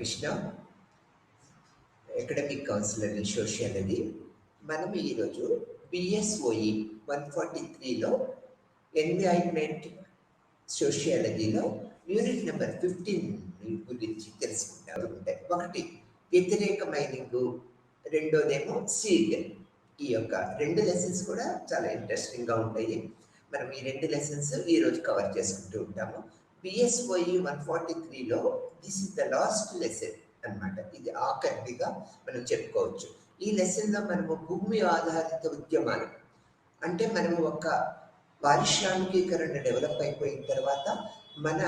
Krishna, academic counsellor in sociology. మనం ఈరోజు BSOE 143లో ఎన్వైర్న్మెంట్ సోషియాలజీలో యూనిట్ నెంబర్ 15 గురించి తెలుసుకుంటారు. ఒకటి వ్యతిరేక మైనింగ్, రెండోదేమో సీడ్. ఈ యొక్క రెండు లెసన్స్ కూడా చాలా ఇంట్రెస్టింగ్గా ఉంటాయి. మనం ఈ రెండు లెసన్స్ ఈరోజు కవర్ చేసుకుంటూ ఉంటాము. బిఎస్ఓఈ 143లో this is the last lesson అన్నమాట. ఇది ఆఖరిగా మనం చెప్పుకోవచ్చు. ఈ లెసన్లో మనము భూమి ఆధారిత ఉద్యమాలు అంటే మనము ఒక పారిశ్రామికీకరణ డెవలప్ అయిపోయిన తర్వాత మన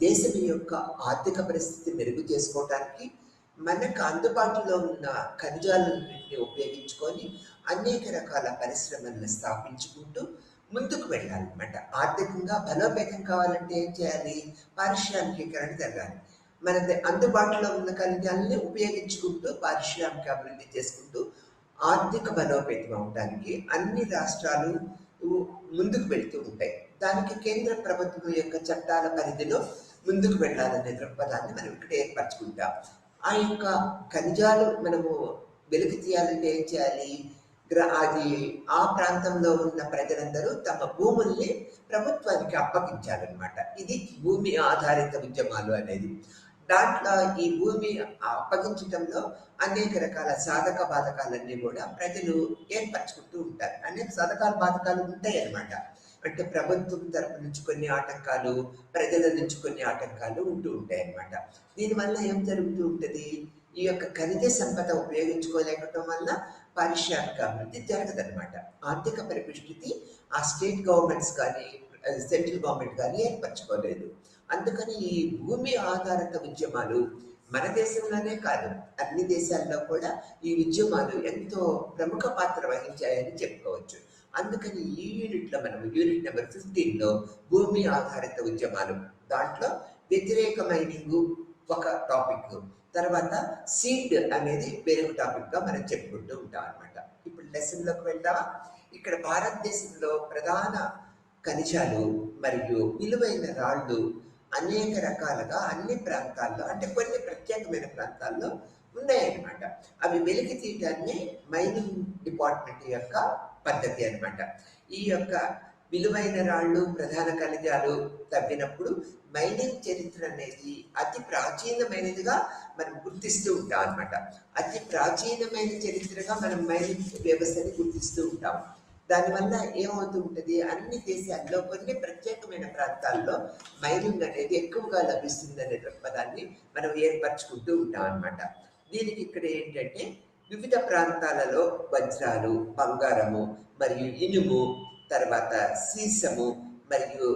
దేశం యొక్క ఆర్థిక పరిస్థితి మెరుగు చేసుకోవడానికి మనకు అందుబాటులో ఉన్న ఖనిజాలన్నింటినీ ఉపయోగించుకొని అనేక రకాల పరిశ్రమలను స్థాపించుకుంటూ ముందుకు వెళ్ళాలన్నమాట. ఆర్థికంగా బలోపేతం కావాలంటే ఏం చేయాలి? పారిశ్రామికీకరణ జరగాలి. మన అందుబాటులో ఉన్న ఖనిజాలని ఉపయోగించుకుంటూ పారిశ్రామిక అభివృద్ధి చేసుకుంటూ ఆర్థిక బలోపేతం అవడానికి అన్ని రాష్ట్రాలు ముందుకు వెళ్తూ ఉంటాయి. దానికి కేంద్ర ప్రభుత్వం యొక్క చట్టాల పరిధిలో ముందుకు వెళ్ళాలనే దృక్పథాన్ని మనం ఇక్కడ ఏర్పరచుకుంటాం. ఆ యొక్క ఖనిజాలు మనము వెలికి తీయాలంటే ఏం చేయాలి? అది ఆ ప్రాంతంలో ఉన్న ప్రజలందరూ తమ భూముల్ని ప్రభుత్వానికి అప్పగించాలన్నమాట. ఇది భూమి ఆధారిత ఉద్యమాలు అనేది. దాంట్లో ఈ భూమి అప్పగించడంలో అనేక రకాల సాధక బాధకాలన్నీ కూడా ప్రజలు ఏర్పరచుకుంటూ ఉంటారు. అనేక సాధకాల బాధకాలు ఉంటాయి అన్నమాట. అంటే ప్రభుత్వం తరపు నుంచి కొన్ని ఆటంకాలు, ప్రజల నుంచి కొన్ని ఆటంకాలు ఉంటూ ఉంటాయి అన్నమాట. దీనివల్ల ఏం జరుగుతూ ఉంటుంది? ఈ యొక్క ఖనిజ సంపద ఉపయోగించుకోలేకపోవడం వల్ల పారిశ్రామిక అభివృద్ధి జరగదన్నమాట. ఆర్థిక పరిపుష్టి ఆ స్టేట్ గవర్నమెంట్స్ కానీ సెంట్రల్ గవర్నమెంట్ కానీ ఏర్పరచుకోలేదు. అందుకని ఈ భూమి ఆధారిత ఉద్యమాలు మన దేశంలోనే కాదు, అన్ని దేశాల్లో కూడా ఈ ఉద్యమాలు ఎంతో ప్రముఖ పాత్ర వహించాయని చెప్పుకోవచ్చు. అందుకని ఈ యూనిట్లో మనం యూనిట్ నెంబర్ 15లో భూమి ఆధారిత ఉద్యమాలు, దాంట్లో వ్యతిరేక మైనింగ్ ఒక టాపిక్, తర్వాత సీడ్ అనేది వేరొక టాపిక్గా మనం చెప్పుకుంటూ ఉంటాం అనమాట. ఇప్పుడు లెసన్లోకి వెళ్దామా? ఇక్కడ భారతదేశంలో ప్రధాన ఖనిజాలు మరియు విలువైన రాళ్ళు అనేక రకాలుగా అన్ని ప్రాంతాల్లో, అంటే కొన్ని ప్రత్యేకమైన ప్రాంతాల్లో ఉన్నాయన్నమాట. అవి వెలికి తీయటాన్ని మైనింగ్ డిపార్ట్మెంట్ యొక్క పద్ధతి అనమాట. ఈ యొక్క విలువైన రాళ్ళు, ప్రధాన ఖనిజాలు తవ్వినప్పుడు మైనింగ్ చరిత్ర అనేది అతి ప్రాచీనమైనదిగా మనం గుర్తిస్తూ ఉంటాం అనమాట. అతి ప్రాచీనమైన చరిత్రగా మనం మైనింగ్ వ్యవస్థని గుర్తిస్తూ ఉంటాం. దానివల్ల ఏమవుతూ ఉంటుంది? అన్ని దేశాల్లో కొన్ని ప్రత్యేకమైన ప్రాంతాల్లో మైనింగ్ అనేది ఎక్కువగా లభిస్తుందనే దృక్పథాన్ని మనం ఏర్పరచుకుంటూ ఉంటాం అన్నమాట. దీనికి ఇక్కడ ఏంటంటే వివిధ ప్రాంతాలలో వజ్రాలు, బంగారము మరియు ఇనుము, తర్వాత సీసము మరియు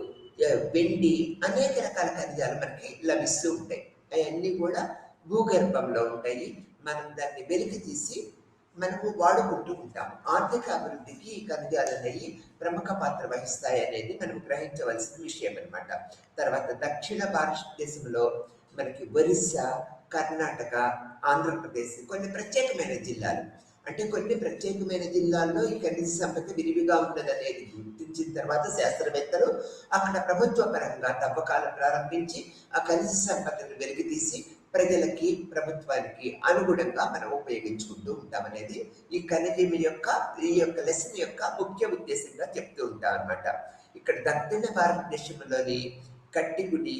వెండి, అనేక రకాల ఖనిజాలు మనకి లభిస్తూ ఉంటాయి. అవన్నీ కూడా భూగర్భంలో ఉంటాయి. మనం దాన్ని వెలికి తీసి మనము వాడుకుంటూ ఉంటాం. ఆర్థిక అభివృద్ధికి ఈ ఖనిజాలు అనేవి ప్రముఖ పాత్ర వహిస్తాయి అనేది మనం గ్రహించవలసిన విషయం అనమాట. తర్వాత దక్షిణ భారతదేశంలో మనకి ఒరిస్సా, కర్ణాటక, ఆంధ్రప్రదేశ్ కొన్ని ప్రత్యేకమైన జిల్లాలు, అంటే కొన్ని ప్రత్యేకమైన జిల్లాల్లో ఈ ఖనిజ సంపద విరివిగా ఉన్నదనేది గుర్తించిన తర్వాత శాస్త్రవేత్తలు అక్కడ ప్రభుత్వ పరంగా తవ్వకాలు ప్రారంభించి ఆ ఖనిజ సంపదను వెలికితీసి ప్రజలకి, ప్రభుత్వానికి అనుగుణంగా మనం ఉపయోగించుకుంటూ ఉంటాం అనేది ఈ ఖనిజం యొక్క లెసన్ యొక్క ముఖ్య ఉద్దేశంగా చెప్తూ ఉంటాం అనమాట. ఇక్కడ దక్షిణ భారతదేశంలోని కట్టిగుడి,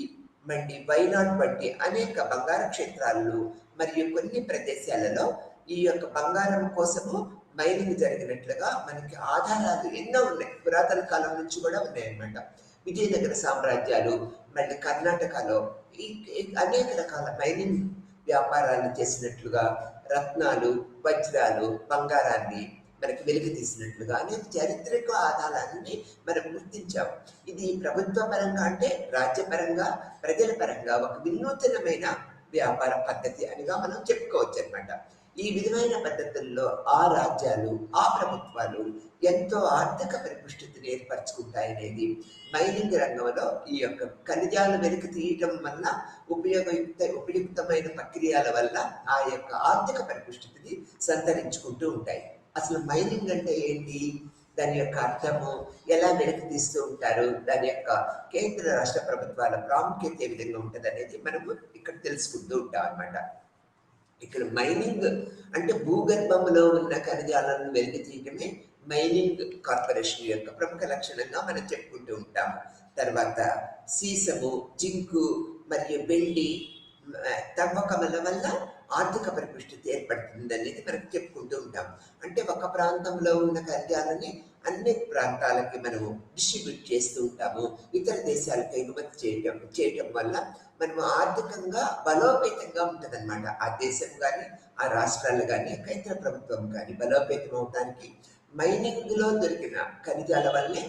మండి, వైనాడ్ వంటి అనేక బంగార క్షేత్రాలు మరియు కొన్ని ప్రదేశాలలో ఈ యొక్క బంగారం కోసము మైనింగ్ జరిగినట్లుగా మనకి ఆధారాలు ఎన్నో ఉన్నాయి. పురాతన కాలం నుంచి కూడా ఉన్నాయన్నమాట. విజయనగర సామ్రాజ్యాలు, మళ్ళీ కర్ణాటకలో అనేక రకాల మైనింగ్ వ్యాపారాలు చేసినట్లుగా రత్నాలు, వజ్రాలు, బంగారాన్ని మనకి వెలికి తీసినట్లుగా అనేక చారిత్రక ఆధారాన్ని మనం గుర్తించాం. ఇది ప్రభుత్వ పరంగా అంటే రాజ్యపరంగా, ప్రజల పరంగా ఒక వినూతనమైన వ్యాపార పద్ధతి అనిగా మనం చెప్పుకోవచ్చు అనమాట. ఈ విధమైన పద్ధతుల్లో ఆ రాజ్యాలు, ఆ ప్రభుత్వాలు ఎంతో ఆర్థిక పరిపుష్టిని ఏర్పరచుకుంటాయనేది మైనింగ్ రంగంలో ఈ యొక్క ఖనిజాలు వెలికి తీయటం వల్ల ఉపయుక్తమైన ప్రక్రియల వల్ల ఆ యొక్క ఆర్థిక పరిపుష్టిని సంతరించుకుంటూ ఉంటాయి. అసలు మైనింగ్ అంటే ఏంటి? దాని యొక్క అర్థము, ఎలా వెలికి తీస్తూ ఉంటారు, దాని యొక్క కేంద్ర రాష్ట్ర ప్రభుత్వాల ప్రాముఖ్యత ఏ విధంగా ఉంటుంది అనేది మనము ఇక్కడ తెలుసుకుంటూ ఉంటాం అనమాట. ఇక్కడ మైనింగ్ అంటే భూగర్భంలో ఉన్న ఖనిజాలను వెలికి తీయటమే మైనింగ్ కార్పొరేషన్ యొక్క ప్రముఖ లక్షణంగా మనం చెప్పుకుంటూ ఉంటాము. తర్వాత సీసము, జింకు మరియు వెండి తవ్వకముల వల్ల ఆర్థిక పరిపుష్టి ఏర్పడుతుంది అనేది మనం చెప్పుకుంటూ ఉంటాం. అంటే ఒక ప్రాంతంలో ఉన్న ఖనిజాలని అన్ని ప్రాంతాలకి మనము డిస్ట్రిబ్యూట్ చేస్తూ ఉంటాము. ఇతర దేశాలకు ఎగుమతి చేయటం వల్ల మనము ఆర్థికంగా బలోపేతంగా ఉంటుంది అనమాట. ఆ దేశం కానీ, ఆ రాష్ట్రాలు కానీ, కేంద్ర ప్రభుత్వం కానీ బలోపేతం అవడానికి మైనింగ్లో దొరికిన ఖనిజాల వల్లే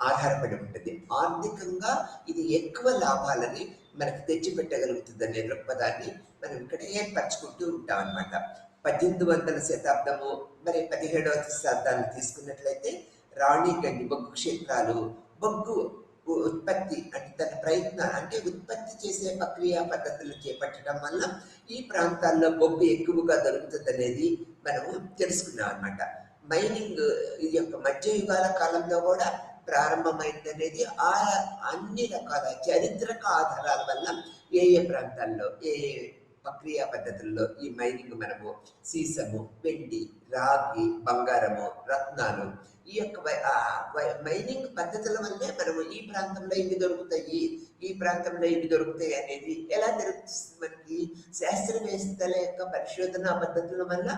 ఆధారపడి ఉంటుంది. ఆర్థికంగా ఇది ఎక్కువ లాభాలని మనకు తెచ్చిపెట్టగలుగుతుంది అనే దృక్పథాన్ని మనం ఇక్కడ ఏర్పరచుకుంటూ ఉంటాం అనమాట. 1800 శతాబ్దము మరి 17వ శతాబ్దాన్ని తీసుకున్నట్లయితే రాణిగండి బొగ్గు క్షేత్రాలు, బొగ్గు ఉత్పత్తి అంటే తన ప్రయత్నాలు అంటే ఉత్పత్తి చేసే ప్రక్రియ పద్ధతులు చేపట్టడం వల్ల ఈ ప్రాంతాల్లో బొగ్గు ఎక్కువగా దొరుకుతుంది అనేది మనము తెలుసుకున్నాం అనమాట. మైనింగ్ ఈ యొక్క మధ్యయుగాల కాలంలో కూడా ప్రారంభమైంది అనేది ఆ అన్ని రకాల చారిత్రక ఆధారాల వల్ల ఏ ఏ ప్రాంతాల్లో ఏ ఏ ప్రక్రియ పద్ధతుల్లో ఈ మైనింగ్ మనము సీసము, వెండి, రాగి, బంగారము, రత్నాలు ఈ యొక్క మైనింగ్ పద్ధతుల వల్లే మనము ఈ ప్రాంతంలో ఇవి దొరుకుతాయి, ఈ ప్రాంతంలో ఇవి దొరుకుతాయి అనేది ఎలా తెలుస్తుంది మనకి? శాస్త్రవేత్తల యొక్క పరిశోధనా పద్ధతుల వల్ల,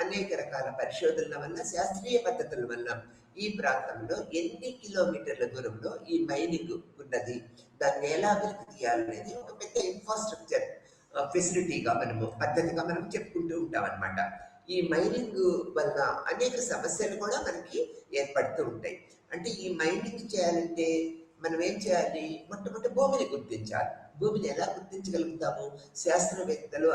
అనేక రకాల పరిశోధనల వల్ల, శాస్త్రీయ పద్ధతుల వల్ల ఈ ప్రాంతంలో ఎన్ని కిలోమీటర్ల దూరంలో ఈ మైనింగ్ ఉన్నది, దాన్ని ఎలా వెలికి తీయాలనేది ఒక పెద్ద ఇన్ఫ్రాస్ట్రక్చర్ ఫెసిలిటీగా పద్ధతిగా మనం చెప్పుకుంటూ ఉంటాం అనమాట. ఈ మైనింగ్ వల్ల అనేక సమస్యలు కూడా మనకి ఏర్పడుతూ ఉంటాయి. అంటే ఈ మైనింగ్ చేయాలంటే మనం ఏం చేయాలి? మొట్టమొదటి భూమిని గుర్తించాలి. భూమిని ఎలా గుర్తించగలుగుతాము? శాస్త్రవేత్తలు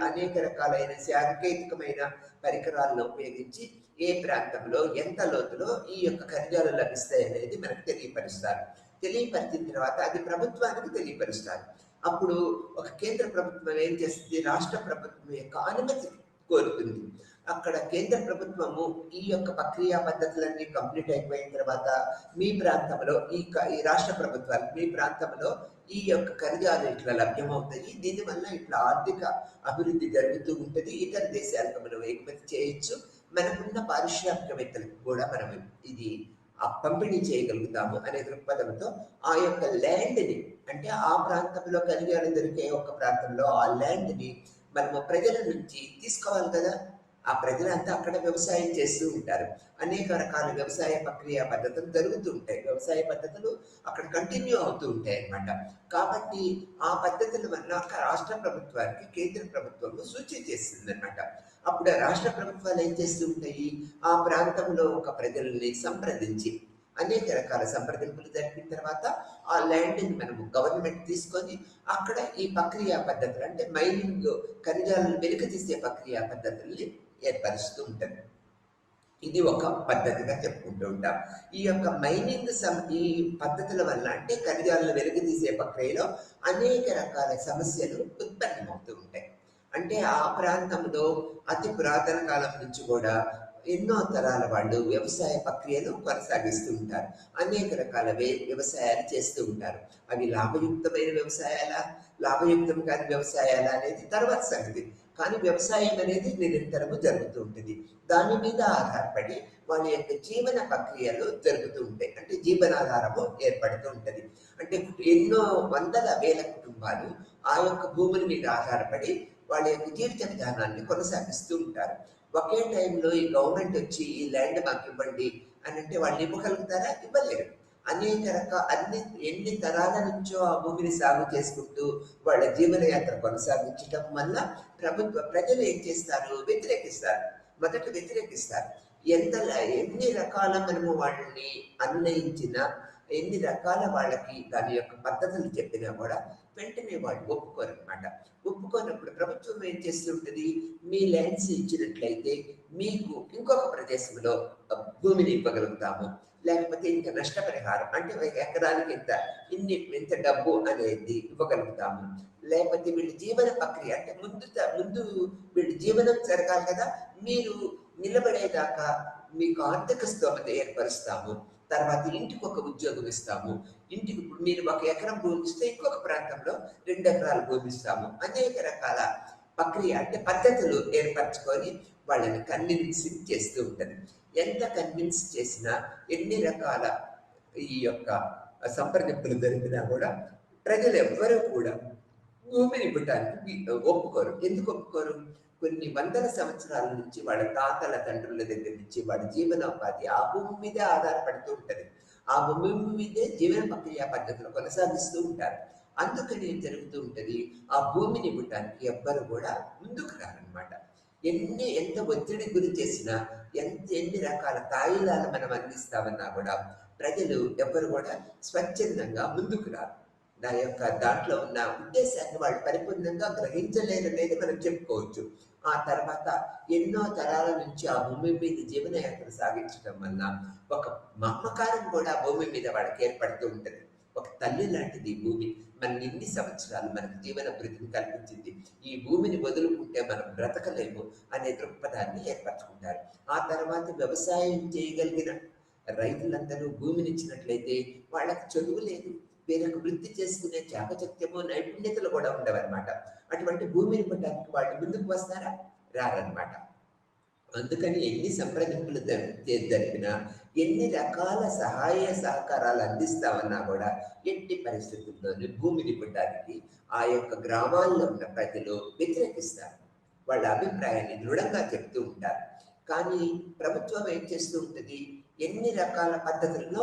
అనేక రకాలైన సాంకేతికమైన పరికరాలను ఉపయోగించి ఏ ప్రాంతంలో ఎంత లోతులో ఈ యొక్క ఖనిజాలు లభిస్తాయి అనేది మనకు తెలియపరుస్తారు. తెలియపరిచిన తర్వాత అది ప్రభుత్వానికి తెలియపరుస్తారు. అప్పుడు ఒక కేంద్ర ప్రభుత్వం ఏం చేస్తుంది? రాష్ట్ర ప్రభుత్వం యొక్క అనుమతి కోరుతుంది. అక్కడ కేంద్ర ప్రభుత్వము ఈ యొక్క ప్రక్రియ పద్ధతులన్నీ కంప్లీట్ అయిపోయిన తర్వాత మీ ప్రాంతంలో ఈ రాష్ట్ర ప్రభుత్వాలు మీ ప్రాంతంలో ఈ యొక్క ఖనిజాలు ఇట్లా లభ్యమవుతాయి, దీనివల్ల ఇట్లా ఆర్థిక అభివృద్ధి జరుగుతూ ఉంటుంది, ఇతర దేశాలకు మనం ఎగుమతి చేయొచ్చు, మనకున్న పారిశ్రామికవేత్తలకు కూడా మనం ఇది పంపిణీ చేయగలుగుతాము అనే దృక్పథంతో ఆ యొక్క ల్యాండ్ని అంటే ఆ ప్రాంతంలో ఖనిజాలు దొరికే ఒక ప్రాంతంలో ఆ ల్యాండ్ని మనము ప్రజల నుంచి తీసుకోవాలి కదా. ఆ ప్రజలంతా అక్కడ వ్యవసాయం చేస్తూ ఉంటారు. అనేక రకాల వ్యవసాయ ప్రక్రియ పద్ధతులు జరుగుతూ ఉంటాయి. వ్యవసాయ పద్ధతులు అక్కడ కంటిన్యూ అవుతూ ఉంటాయి అన్నమాట. కాబట్టి ఆ పద్ధతుల వల్ల రాష్ట్ర ప్రభుత్వానికి కేంద్ర ప్రభుత్వము సూచన చేస్తుంది అన్నమాట. అప్పుడు రాష్ట్ర ప్రభుత్వాలు ఏం చేస్తూ ఉంటాయి? ఆ ప్రాంతంలో ఒక ప్రజల్ని సంప్రదించి అనేక రకాల సంప్రదింపులు జరిపిన తర్వాత ఆ ల్యాండ్ని మనము గవర్నమెంట్ తీసుకొని అక్కడ ఈ ప్రక్రియ పద్ధతులు అంటే మైనింగ్ ఖనిజాలను వెలికి తీసే ప్రక్రియ పద్ధతుల్ని ఏర్పరుస్తూ ఉంటుంది. ఇది ఒక పద్ధతిగా చెప్పుకుంటూ ఉంటాం. ఈ యొక్క మైనింగ్ ఈ పద్ధతుల వల్ల అంటే ఖనిజాలను వెలికి తీసే ప్రక్రియలో అనేక రకాల సమస్యలు ఉత్పన్నమవుతూ ఉంటాయి. అంటే ఆ ప్రాంతంలో అతి పురాతన కాలం నుంచి కూడా ఎన్నో తరాల వాళ్ళు వ్యవసాయ ప్రక్రియను కొనసాగిస్తూ ఉంటారు. అనేక రకాల వ్యవసాయాలు చేస్తూ ఉంటారు. అవి లాభయుక్తమైన వ్యవసాయాలా, లాభయుక్తం కాని వ్యవసాయాలా అనేది తర్వాత సంగతి. కానీ వ్యవసాయం అనేది నిరంతరము జరుగుతూ ఉంటుంది. దాని మీద ఆధారపడి వాళ్ళ యొక్క జీవన ప్రక్రియలు జరుగుతూ ఉంటాయి. అంటే జీవనాధారము ఏర్పడుతూ ఉంటుంది. అంటే ఎన్నో వందల వేల కుటుంబాలు ఆ యొక్క భూముల మీద ఆధారపడి వాళ్ళ యొక్క జీవిత విధానాన్ని కొనసాగిస్తూ ఉంటారు. ఒకే టైంలో ఈ గవర్నమెంట్ వచ్చి ఈ ల్యాండ్ మాకు ఇవ్వండి అని అంటే వాళ్ళు ఇవ్వగలుగుతారా? ఇవ్వలేరు. అనేక ఎన్ని తరాల నుంచో ఆ భూమిని సాగు చేసుకుంటూ వాళ్ళ జీవనయాత్ర కొనసాగించడం వల్ల ప్రజలు ఏం చేస్తారు? వ్యతిరేకిస్తారు. మొదట వ్యతిరేకిస్తారు. ఎన్ని రకాల మనము వాళ్ళని అన్వయించినా, ఎన్ని రకాల వాళ్ళకి దాని యొక్క పద్ధతులు చెప్పినా కూడా వెంటనే వాళ్ళు ఒప్పుకోరు అనమాట. ఒప్పుకోనప్పుడు ప్రభుత్వం ఏం చేస్తుంటుంది? మీ ల్యాండ్స్ ఇచ్చినట్లయితే మీకు ఇంకొక ప్రదేశంలో భూమిని ఇవ్వగలుగుతాము, లేకపోతే ఇంకా నష్టపరిహారం అంటే ఎకరానికి ఇంత డబ్బు అనేది ఇవ్వగలుగుతాము, లేకపోతే వీళ్ళ జీవన ప్రక్రియ అంటే ముందు వీళ్ళ జీవనం జరగాలి కదా, మీరు నిలబడేదాకా మీకు ఆర్థిక స్తోమత ఏర్పరుస్తాము, తర్వాత ఇంటికి ఒక ఉద్యోగం ఇస్తాము, ఇంటికి ఇప్పుడు మీరు 1 ఎకరం భూమి ఇస్తే ఇంకొక ప్రాంతంలో 2 ఎకరాల భూమి ఇస్తాము. అనేక రకాల ప్రక్రియ అంటే పద్ధతులు ఏర్పరచుకొని వాళ్ళని కన్విన్సింగ్ చేస్తూ ఉంటుంది. ఎంత కన్విన్స్ చేసినా, ఎన్ని రకాల ఈ యొక్క సంప్రదింపులు జరిపినా కూడా ప్రజలు ఎవ్వరూ కూడా భూమిని ఇవ్వటానికి ఒప్పుకోరు. ఎందుకు ఒప్పుకోరు? కొన్ని వందల సంవత్సరాల నుంచి వాళ్ళ తాతల తండ్రుల దగ్గర నుంచి వాళ్ళ జీవనోపాధి ఆ భూమి మీదే ఆధారపడుతూ ఉంటది. ఆ భూమి మీదే జీవన ప్రక్రియ పద్ధతులు కొనసాగిస్తూ ఉంటారు. అందుకని ఏం జరుగుతూ ఉంటది, ఆ భూమిని ఇవ్వటానికి ఎవ్వరు కూడా ముందుకు రారనమాట. ఎంత ఒత్తిడి గురి చేసినా, ఎన్ని రకాల తాయిలాలు మనం అందిస్తామన్నా కూడా ప్రజలు ఎవ్వరు కూడా స్వచ్ఛందంగా ముందుకు రారు. దాంట్లో ఉన్న ఉద్దేశాన్ని వాళ్ళు పరిపూర్ణంగా గ్రహించలేరనేది మనం చెప్పుకోవచ్చు. ఆ తర్వాత ఎన్నో తరాల నుంచి ఆ భూమి మీద జీవనయాత్ర సాగించడం వల్ల ఒక మమకారం కూడా భూమి మీద వాళ్ళకి ఏర్పడుతూ ఉంటుంది. ఒక తల్లి లాంటిది భూమి. మన ఇన్ని సంవత్సరాలు మనకు జీవన భృతిని కల్పించింది, ఈ భూమిని వదులుకుంటే మనం బ్రతకలేము అనే దృక్పథాన్ని ఏర్పరచుకుంటారు. ఆ తర్వాత వ్యవసాయం చేయగలిగిన రైతులందరూ భూమిని ఇచ్చినట్లయితే వాళ్ళకి చదువు లేదు, వేరొక వృత్తి చేసుకునే చాకచక్యము నైపుణ్యతలు కూడా ఉండవన్నమాట. అటువంటి భూమిని ఇవ్వడానికి వాళ్ళు ముందుకు వస్తారా? రారన్నమాట. అందుకని ఎన్ని సంప్రదింపులు జరిపినా, ఎన్ని రకాల సహాయ సహకారాలు అందిస్తామన్నా కూడా ఎట్టి పరిస్థితుల్లోనూ భూమిని ఇవ్వడానికి ఆ యొక్క గ్రామాల్లో ఉన్న ప్రజలు వ్యతిరేకిస్తారు. వాళ్ళ అభిప్రాయాన్ని దృఢంగా చెప్తూ ఉంటారు. కానీ ప్రభుత్వం ఏం చేస్తూ ఉంటుంది, ఎన్ని రకాల పద్ధతుల్లో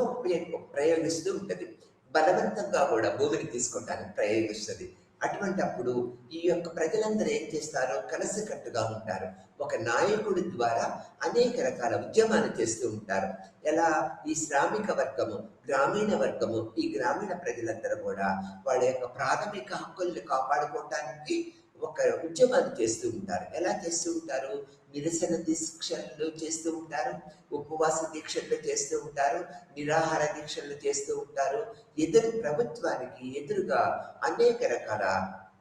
ప్రయోగిస్తూ ఉంటుంది. బలవంతంగా కూడా భూమిని తీసుకోవడానికి ప్రయోగిస్తుంది. అటువంటప్పుడు ఈ యొక్క ప్రజలందరూ ఏం చేస్తారో కలిసికట్టుగా ఉంటారు. ఒక నాయకుడి ద్వారా అనేక రకాల ఉద్యమాలు చేస్తూ ఉంటారు. ఎలా? ఈ శ్రామిక వర్గము, గ్రామీణ వర్గము, ఈ గ్రామీణ ప్రజలందరూ కూడా వాళ్ళ యొక్క ప్రాథమిక హక్కుల్ని కాపాడుకోవటానికి ఒక ఉద్యమాలు చేస్తూ ఉంటారు. ఎలా చేస్తూ ఉంటారు? నిరసన దీక్షలు చేస్తూ ఉంటారు, ఉపవాస దీక్షలు చేస్తూ ఉంటారు, నిరాహార దీక్షలు చేస్తూ ఉంటారు. ప్రభుత్వానికి ఎదురుగా అనేక రకాల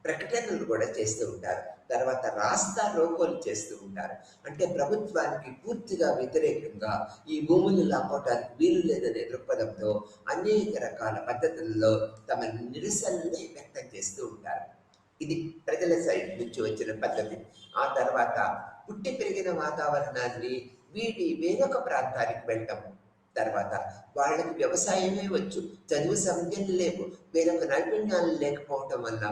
ప్రకటనలు కూడా చేస్తూ ఉంటారు. తర్వాత రాస్తా రోకోలు చేస్తూ ఉంటారు. అంటే ప్రభుత్వానికి పూర్తిగా వ్యతిరేకంగా ఈ భూములు లాక్కోవటానికి వీలు లేదనే దృక్పథంతో అనేక రకాల పద్ధతుల్లో తమ నిరసనల్ని వ్యక్తం చేస్తూ ఉంటారు. ఇది ప్రజల సైడ్ నుంచి వచ్చిన పద్ధతి. ఆ తర్వాత పుట్టి పెరిగిన వాతావరణాన్ని వీడి వేరొక ప్రాంతానికి వెళ్ళటం, తర్వాత వాళ్ళకి వ్యవసాయమే వచ్చు, చదువు సంఖ్యలు లేవు, వేరొక నైపుణ్యాలు లేకపోవటం వల్ల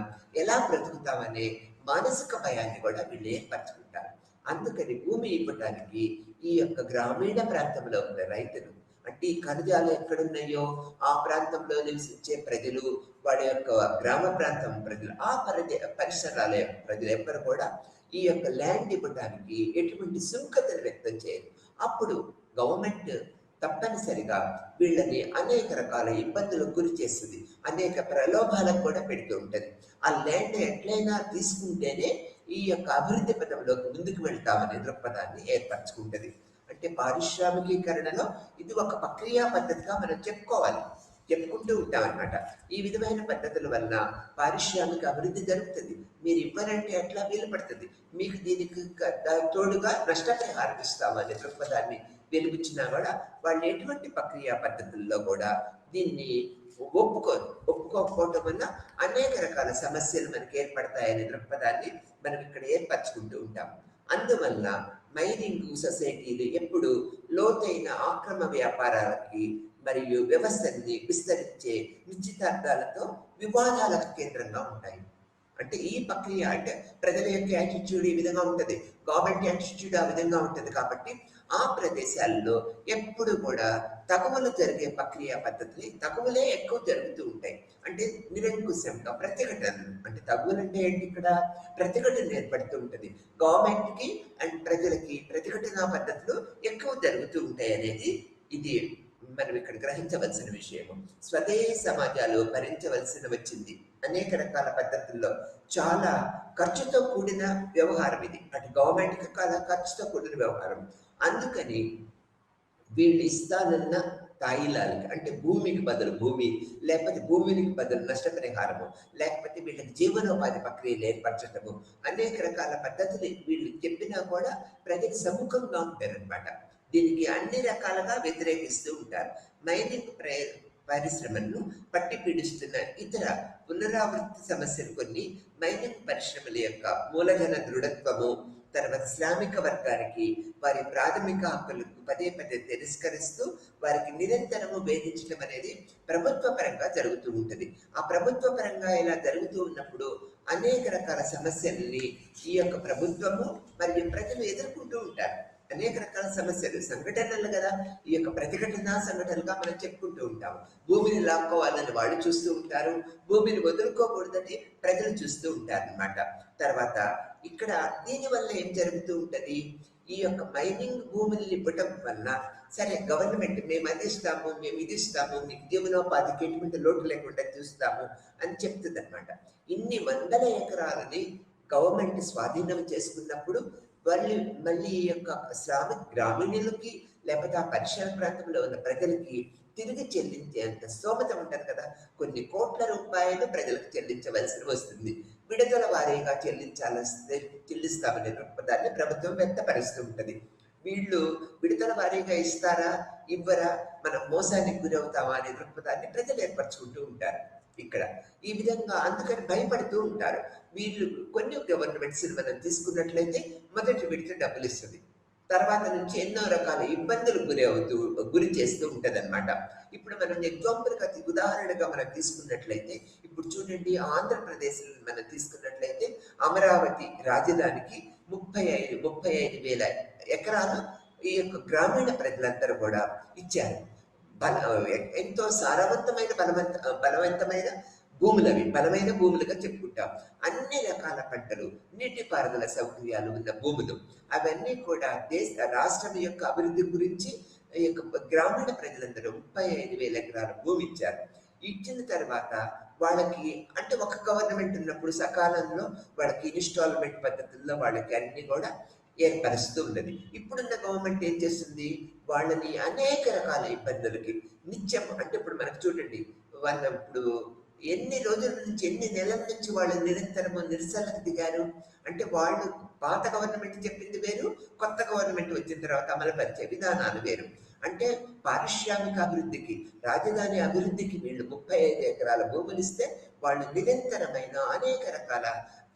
ఎలా బ్రతుకుతామనే మానసిక భయాన్ని కూడా వీళ్ళు ఏర్పరచుకుంటారు. అందుకని భూమి ఇవ్వటానికి ఈ యొక్క గ్రామీణ ప్రాంతంలో ఉన్న రైతులు, అంటే ఈ ఖనిజాలు ఎక్కడున్నాయో ఆ ప్రాంతంలో నివసించే ప్రజలు, వాళ్ళ యొక్క గ్రామ ప్రాంతం ప్రజలు, ఆ పరిసరాల యొక్క ప్రజలు ఎవ్వరు కూడా ఈ యొక్క ల్యాండ్ ఇవ్వడానికి ఎటువంటి సుముఖతను వ్యక్తం చేయరు. అప్పుడు గవర్నమెంట్ తప్పనిసరిగా వీళ్ళని అనేక రకాల ఇబ్బందులకు గురి చేస్తుంది, అనేక ప్రలోభాలకు కూడా పెడుతూ ఉంటుంది. ఆ ల్యాండ్ ఎట్లయినా తీసుకుంటేనే ఈ యొక్క అభివృద్ధి పథంలోకి ముందుకు వెళ్తామనే దృక్పథాన్ని ఏర్పరచుకుంటుంది. అంటే పారిశ్రామికీకరణలో ఇది ఒక ప్రక్రియా పద్ధతిగా మనం చెప్పుకుంటూ ఉంటాం అనమాట. ఈ విధమైన పద్ధతుల వల్ల పారిశ్రామిక అభివృద్ధి జరుగుతుంది. మీరు ఇవ్వనంటే ఎట్లా వీలు పడుతుంది, మీకు దీనికి తోడుగా నష్టపరిహారం ఇస్తామనే దృక్పథాన్ని వెలిపించినా కూడా వాళ్ళు ఎటువంటి ప్రక్రియా పద్ధతుల్లో కూడా దీన్ని ఒప్పుకోకపోవటం వల్ల అనేక రకాల సమస్యలు మనకి ఏర్పడతాయనే దృక్పథాన్ని మనం ఇక్కడ ఏర్పరచుకుంటూ ఉంటాం. అందువల్ల మైనింగ్ సొసైటీలు ఎప్పుడు లోతైన ఆక్రమ వ్యాపారాలకి మరియు వ్యవస్థని విస్తరించే నిశ్చితార్థాలతో వివాదాలకు కేంద్రంగా ఉంటాయి. అంటే ఈ ప్రక్రియ అంటే ప్రజల యొక్క యాటిట్యూడ్ ఈ విధంగా ఉంటుంది, గవర్నమెంట్ యాటిట్యూడ్ ఆ విధంగా ఉంటుంది. కాబట్టి ఆ ప్రదేశాల్లో ఎప్పుడు కూడా తగువులు జరిగే ప్రక్రియ పద్ధతులు, తగువులే ఎక్కువ జరుగుతూ ఉంటాయి. అంటే నిరంకుశంగా ప్రతిఘటనలు, అంటే తగువులు అంటే ఏంటి, ఇక్కడ ప్రతిఘటన ఏర్పడుతూ ఉంటుంది. గవర్నమెంట్కి అండ్ ప్రజలకి ప్రతిఘటన పద్ధతులు ఎక్కువ జరుగుతూ ఉంటాయి అనేది ఇది మనం ఇక్కడ గ్రహించవలసిన విషయము. స్వదేశీ సమాజాలు భరించవలసిన వచ్చింది అనేక రకాల పద్ధతుల్లో. చాలా ఖర్చుతో కూడిన వ్యవహారం ఇది, అటు గవర్నమెంట్కి చాలా ఖర్చుతో కూడిన వ్యవహారం. అందుకని వీళ్ళు ఇస్తానన్న తాయిలాలకి, అంటే భూమికి బదులు భూమి, లేకపోతే భూమికి బదులు నష్టపరిహారము, లేకపోతే వీళ్ళకి జీవనోపాధి ప్రక్రియలు ఏర్పరచటము, అనేక రకాల పద్ధతులు వీళ్ళు చెప్పినా కూడా ప్రజలు సముఖంగా ఉంటారనమాట. దీనికి అన్ని రకాలుగా వ్యతిరేకిస్తూ ఉంటారు. మైనింగ్ పరిశ్రమలను పట్టి పీడిస్తున్న ఇతర పునరావృత్తి సమస్యలు కొన్ని మైనింగ్ పరిశ్రమల యొక్క మూలధన దృఢత్వము, తర్వాత శ్రామిక వర్గానికి వారి ప్రాథమిక హక్కులకు పదే పదే తిరస్కరిస్తూ వారికి నిరంతరము వేధించడం అనేది ప్రభుత్వ పరంగా జరుగుతూ ఉంటుంది. ఆ ప్రభుత్వ పరంగా ఇలా జరుగుతూ ఉన్నప్పుడు అనేక రకాల సమస్యల్ని ఈ యొక్క ప్రభుత్వము మరియు ప్రజలు ఎదుర్కొంటూ ఉంటారు. అనేక రకాల సమస్యలు, సంఘటనలు కదా, ఈ యొక్క ప్రతిఘటన సంఘటనలుగా మనం చెప్పుకుంటూ ఉంటాం. భూమిని లాక్కోవాలని వాళ్ళు చూస్తూ ఉంటారు, భూమిని వదులుకోకూడదని ప్రజలు చూస్తూ ఉంటారు అన్నమాట. తర్వాత ఇక్కడ దీనివల్ల ఏం జరుగుతూ ఉంటది, ఈ యొక్క మైనింగ్ భూముల్ని ఇవ్వటం వల్ల సరే గవర్నమెంట్ మేము అది ఇస్తాము, మేము ఇది ఇస్తాము, మీకు జీవనోపాధికి ఎటువంటి లోటు లేకుండా చూస్తాము అని చెప్తుంది అనమాట. ఇన్ని వందల ఎకరాలని గవర్నమెంట్ స్వాధీనం చేసుకున్నప్పుడు వాళ్ళు మళ్ళీ ఈ యొక్క గ్రామీణులకి లేకపోతే ఆ పరిసర ప్రాంతంలో ఉన్న ప్రజలకి తిరిగి చెల్లించేంత స్తోమత ఉంటుంది కదా. కొన్ని కోట్ల రూపాయలు ప్రజలకు చెల్లించవలసి వస్తుంది. విడుదల వారీగా చెల్లిస్తామనే దృక్పథాన్ని ప్రభుత్వం వ్యక్తపరుస్తూ ఉంటుంది. వీళ్ళు విడుదల వారీగా ఇస్తారా ఇవ్వరా, మనం మోసానికి గురవుతామా అనే దృక్పథాన్ని ప్రజలు ఏర్పరచుకుంటూ ఉంటారు ఇక్కడ. ఈ విధంగా అందుకని భయపడుతూ ఉంటారు. వీళ్ళు కొన్ని గవర్నమెంట్స్ మనం తీసుకున్నట్లయితే మొదటి విడత డబ్బులు ఇస్తుంది, తర్వాత నుంచి ఎన్నో రకాల ఇబ్బందులు గురి చేస్తూ ఉంటది అనమాట. ఇప్పుడు మనం ఎగ్జాంపుల్గా ఉదాహరణగా మనం తీసుకున్నట్లయితే, ఇప్పుడు చూడండి ఆంధ్రప్రదేశ్ మనం తీసుకున్నట్లయితే అమరావతి రాజధానికి 35,000 ఎకరాలు ఈ యొక్క గ్రామీణ ప్రజలందరూ కూడా ఇచ్చారు. ఎంతో సారవంతమైన బలవంతమైన భూములు, అవి బలమైన భూములుగా చెప్పుకుంటాం. అన్ని రకాల పంటలు, నీటిపారుదల సౌకర్యాలు ఉన్న భూములు, అవన్నీ కూడా రాష్ట్రం యొక్క అభివృద్ధి గురించి ఈ యొక్క గ్రామీణ ప్రజలందరూ 35,000 ఎకరాల భూమి ఇచ్చారు. ఇచ్చిన తర్వాత వాళ్ళకి అంటే ఒక గవర్నమెంట్ ఉన్నప్పుడు సకాలంలో వాళ్ళకి ఇన్స్టాల్మెంట్ పద్ధతుల్లో వాళ్ళకి అన్ని కూడా ఏర్పరుస్తూ ఉన్నది. ఇప్పుడున్న గవర్నమెంట్ ఏం చేస్తుంది, వాళ్ళని అనేక రకాల ఇబ్బందులకి నిత్యం అంటే ఇప్పుడు మనకు చూడండి వాళ్ళు ఇప్పుడు ఎన్ని రోజుల నుంచి ఎన్ని నెలల నుంచి వాళ్ళు నిరంతరము నిరసనలకు దిగారు. అంటే వాళ్ళు పాత గవర్నమెంట్ చెప్పింది వేరు, కొత్త గవర్నమెంట్ వచ్చిన తర్వాత అమలుపరిచే విధానాలు వేరు. అంటే పారిశ్రామిక అభివృద్ధికి, రాజధాని అభివృద్ధికి వీళ్ళు 35 ఎకరాల భూములు ఇస్తే వాళ్ళు నిరంతరమైన అనేక రకాల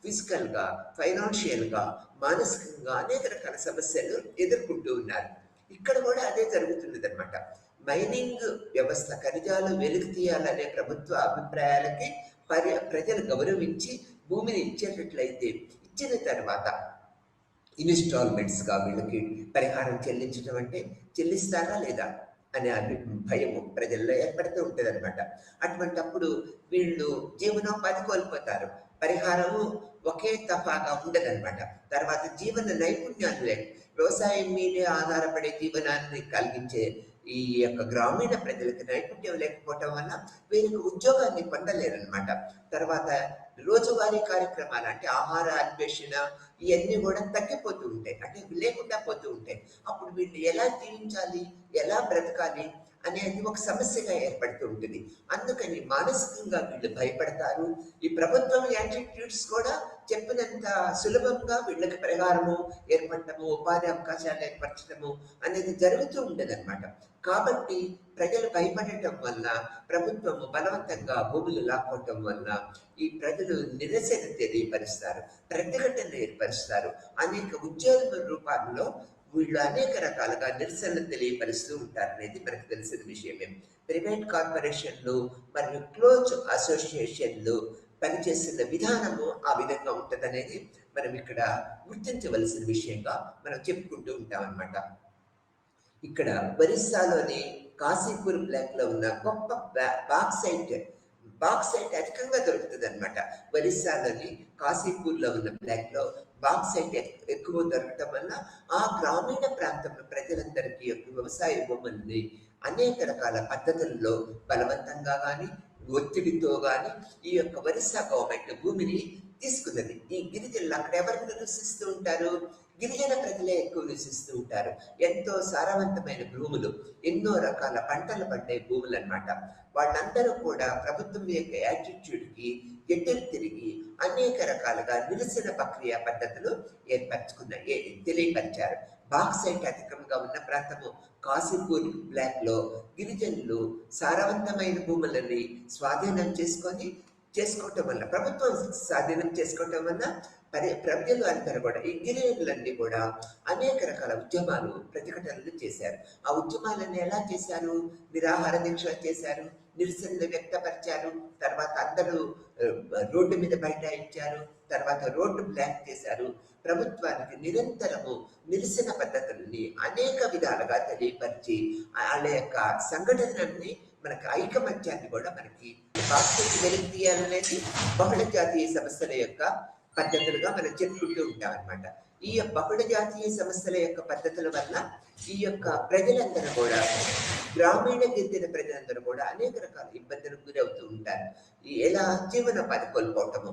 ఫిజికల్గా, ఫైనాన్షియల్గా, మానసికంగా అనేక రకాల సమస్యలు ఎదుర్కొంటూ ఉన్నారు. ఇక్కడ కూడా అదే జరుగుతున్నది అనమాట. మైనింగ్ వ్యవస్థ, ఖనిజాలు వెలుగు తీయాలనే ప్రభుత్వ అభిప్రాయాలకి ప్రజలు గౌరవించి భూమిని ఇచ్చేటట్లయితే, ఇచ్చిన తర్వాత ఇన్స్టాల్మెంట్స్గా వీళ్ళకి పరిహారం చెల్లించడం అంటే చెల్లిస్తారా లేదా అనే భయము ప్రజల్లో ఏర్పడుతూ ఉంటుంది అనమాట. అటువంటప్పుడు వీళ్ళు జీవనోపాధి కోల్పోతారు, పరిహారము ఒకే తఫాగా ఉండదన్నమాట. తర్వాత జీవన నైపుణ్యాలు వ్యవసాయం మీదే ఆధారపడే జీవనాన్ని కలిగించే ఈ యొక్క గ్రామీణ ప్రజలకు నైపుణ్యం లేకపోవటం వల్ల వీరికి ఉద్యోగాన్ని పొందలేరనమాట. తర్వాత రోజువారీ కార్యక్రమాలు అంటే ఆహార అన్వేషణ ఇవన్నీ కూడా తగ్గిపోతూ ఉంటాయి, అంటే లేకుండా పోతూ ఉంటాయి. అప్పుడు వీళ్ళు ఎలా జీవించాలి, ఎలా బ్రతకాలి అనేది ఒక సమస్యగా ఏర్పడుతూ ఉంటుంది. అందుకని మానసికంగా వీళ్ళు భయపడతారు. ఈ ప్రభుత్వం యాటిట్యూడ్స్ కూడా చెప్పినంత సులభంగా వీళ్ళకి పరిహారము ఏర్పడటము, ఉపాధి అవకాశాలు ఏర్పరచడము అనేది జరుగుతూ ఉండదన్నమాట. కాబట్టి ప్రజలు భయపడటం వల్ల, ప్రభుత్వము బలవంతంగా భూములు లాక్కోవటం వల్ల ఈ ప్రజలు నిరసన తెలియపరుస్తారు, ప్రతిఘటన ఏర్పరుస్తారు. అనేక ఉద్యోగ రూపాల్లో వీళ్ళు అనేక రకాలుగా నిరసనలు తెలియపరుస్తూ ఉంటారు అనేది మనకు తెలిసిన విషయమే. ప్రైవేట్ కార్పొరేషన్లు మరియు క్లోజ్ అసోసియేషన్లు పనిచేస్తున్న విధానము ఆ విధంగా ఉంటుంది అనేది మనం ఇక్కడ గుర్తించవలసిన విషయంగా మనం చెప్పుకుంటూ ఉంటాం అన్నమాట. ఇక్కడ ఒరిస్సాలోని కాశీపూర్ బ్లాక్ లో ఉన్న గొప్ప బాక్సైట్ అధికంగా దొరుకుతుంది అనమాట. ఒరిస్సాలోని కాశీపూర్ లో ఉన్న బ్లాక్ లో బాక్సైట్ ఎక్కువ దొరకటం వల్ల ఆ గ్రామీణ ప్రాంతంలో ప్రజలందరికీ వ్యవసాయ భూముల్ని అనేక రకాల పద్ధతుల్లో బలవంతంగా కానీ ఒత్తిడితో కానీ ఈ యొక్క ఒరిస్సా గవర్నమెంట్ భూమిని తీసుకున్నది. ఈ గిరిజనులు అక్కడ ఎవరు నివసిస్తూ ఉంటారు, గిరిజన ప్రజలే ఎక్కువ నివసిస్తూ ఉంటారు. ఎంతో సారవంతమైన భూములు, ఎన్నో రకాల పంటలు పండే భూములు అన్నమాట. వాళ్ళందరూ కూడా ప్రభుత్వం యొక్క యాటిట్యూడ్కి ఎడ్డలు తిరిగి అనేక రకాలుగా నిరసన ప్రక్రియ పద్ధతులు తెలియపరిచారు. బాక్సైట్ అధికంగా ఉన్న ప్రాంతము కాశీపూర్ బ్లాక్లో గిరిజనులు సారవంతమైన భూములని స్వాధీనం చేసుకోవటం వల్ల, ప్రభుత్వం స్వాధీనం చేసుకోవటం వల్ల ప్రజలు అందరూ కూడా, ఈ గిరిజనులన్నీ కూడా అనేక రకాల ఉద్యమాలు, ప్రతిఘటనలు చేశారు. ఆ ఉద్యమాలన్నీ ఎలా చేశారు? నిరాహార దీక్షలు చేశారు, నిరసనలు వ్యక్తపరిచారు, తర్వాత అందరూ రోడ్డు మీద బైఠాయించారు, తర్వాత రోడ్డు బ్లాక్ చేశారు. ప్రభుత్వానికి నిరంతరము నిరసన పద్ధతుల్ని అనేక విధాలుగా తెలియపరిచి వాళ్ళ యొక్క సంఘటనల్ని, మనకి ఐకమత్యాన్ని కూడా మనకి బాక్సైట్ వెలికి తీయాలనేది బహుళ జాతీయ సమస్యల యొక్క పద్ధతులుగా మనం చెప్పుకుంటూ ఉంటాం అనమాట. ఈ బహుళ జాతీయ సమస్యల యొక్క పద్ధతుల వల్ల ఈ యొక్క ప్రజలందరూ కూడా, గ్రామీణ గిరిజన ప్రజలందరూ కూడా అనేక రకాల ఇబ్బందులకు గురవుతూ ఉంటారు. ఎలా జీవనోపాధి కోల్పోవటము,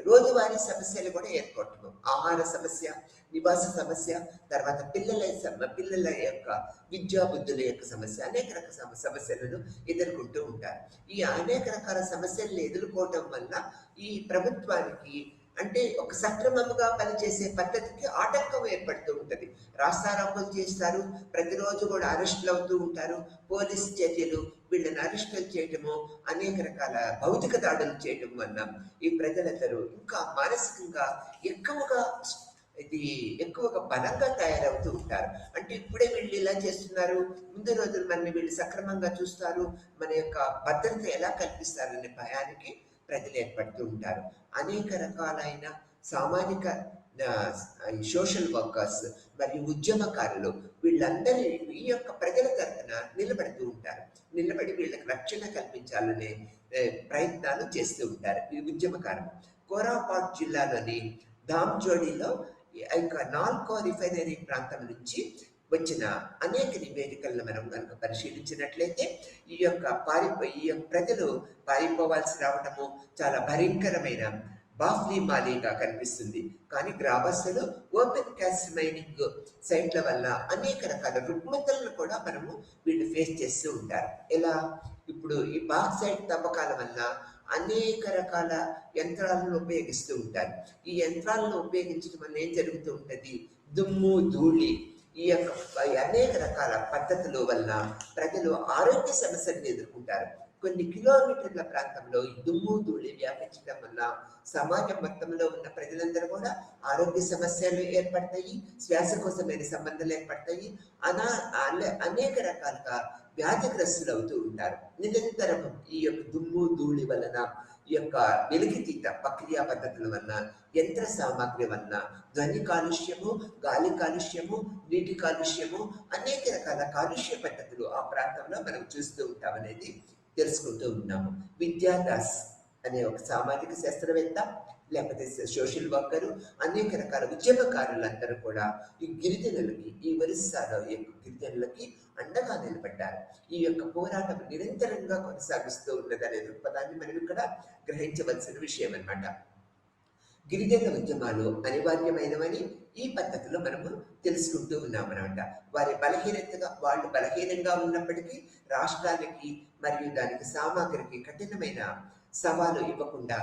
రోజువారీ సమస్యలు కూడా ఏర్పడటము, ఆహార సమస్య, నివాస సమస్య, తర్వాత పిల్లల యొక్క విద్యా బుద్ధుల యొక్క సమస్య, అనేక రకాల సమస్యలను ఎదుర్కొంటూ ఉంటారు. ఈ అనేక రకాల సమస్యలను ఎదుర్కోవటం వల్ల ఈ ప్రభుత్వానికి అంటే ఒక సక్రమంగా పనిచేసే పద్ధతికి ఆటంకం ఏర్పడుతూ ఉంటుంది. రాస్తారోకోలు చేస్తారు, ప్రతిరోజు కూడా అరెస్టులు అవుతూ ఉంటారు, పోలీసు చర్యలు, వీళ్ళని అరెస్టులు చేయటము, అనేక రకాల భౌతిక దాడులు చేయటం వల్ల ఈ ప్రజలందరూ ఇంకా మానసికంగా ఎక్కువగా బలంగా తయారవుతూ ఉంటారు. అంటే ఇప్పుడే వీళ్ళు ఇలా చేస్తున్నారు, ముందు రోజులు మనని వీళ్ళు సక్రమంగా చూస్తారు, మన యొక్క భద్రత ఎలా కల్పిస్తారనే భయానికి ప్రజలు ఏర్పడుతూ ఉంటారు. అనేక రకాలైన సామాజిక సోషల్ వర్కర్స్ మరియు ఉద్యమకారులు వీళ్ళందరి ఈ యొక్క ప్రజల తరఫున నిలబడుతూ ఉంటారు. నిలబడి వీళ్ళకి రక్షణ కల్పించాలనే ప్రయత్నాలు చేస్తూ ఉంటారు ఈ ఉద్యమకారులు. కోరాపాట్ జిల్లాలోని ధామ్జోడిలో నాల్కో రిఫైనరీ ప్రాంతం నుంచి వచ్చిన అనేక నివేదికలను మనం కనుక పరిశీలించినట్లయితే ఈ యొక్క ప్రజలు పారిపోవాల్సి రావటము చాలా భయంకరమైన బాఫ్లీ మాలీగా కనిపిస్తుంది. కానీ గ్రామస్తులు ఓపెన్ కాస్ట్ మైనింగ్ సైట్ల వల్ల అనేక రకాల రుగ్మతలను కూడా మనము వీళ్ళు ఫేస్ చేస్తూ ఉంటారు. ఎలా? ఇప్పుడు ఈ బాక్సైట్ తవ్వకాల వల్ల అనేక రకాల యంత్రాలను ఉపయోగిస్తూ ఉంటారు. ఈ యంత్రాలను ఉపయోగించడం వల్ల ఏం జరుగుతూ ఉంటుంది? దుమ్ము, ధూళి, ఈ యొక్క అనేక రకాల పద్ధతుల వల్ల ప్రజలు ఆరోగ్య సమస్యలను ఎదుర్కొంటారు. కొన్ని కిలోమీటర్ల ప్రాంతంలో ఈ దుమ్ము, ధూళి వ్యాపించడం వల్ల సమాజం మొత్తంలో ఉన్న ప్రజలందరూ కూడా ఆరోగ్య సమస్యలు ఏర్పడతాయి, శ్వాసకోశమైన సంబంధాలు ఏర్పడతాయి, అనేక రకాలుగా వ్యాధిగ్రస్తులు అవుతూ ఉంటారు. నిరంతరం ఈ యొక్క దుమ్ము, ధూళి వలన, ఈ యొక్క వెలికితీత ప్రక్రియా పద్ధతుల వలన, యంత్ర సామాగ్రి వలన ధ్వని కాలుష్యము, గాలి కాలుష్యము, నీటి కాలుష్యము, అనేక రకాల కాలుష్య పద్ధతులు ఆ ప్రాంతంలో మనం చూస్తూ ఉంటాం అనేది తెలుసుకుంటూ ఉన్నాము. విద్యాదాస్ అనే ఒక సామాజిక శాస్త్రవేత్త, లేకపోతే సోషల్ వర్కరు, అనేక రకాల ఉద్యమకారులందరూ కూడా ఈ గిరిజనులకి, ఈ ఒరిస్సాలో గిరిజనులకి అండగా నిలబడ్డారు. ఈ యొక్క పోరాటం నిరంతరంగా కొనసాగిస్తూ ఉన్నదనే దృక్పథాన్ని మనం ఇక్కడ గ్రహించవలసిన విషయం అన్నమాట. గిరిజన ఉద్యమాలు అనివార్యమైనవని ఈ పద్ధతిలో మనము తెలుసుకుంటూ ఉన్నామన్నమాట. వాళ్ళు బలహీనంగా ఉన్నప్పటికీ రాష్ట్రానికి మరియు దానికి సామాగ్రికి కఠినమైన సవాలు ఇవ్వకుండా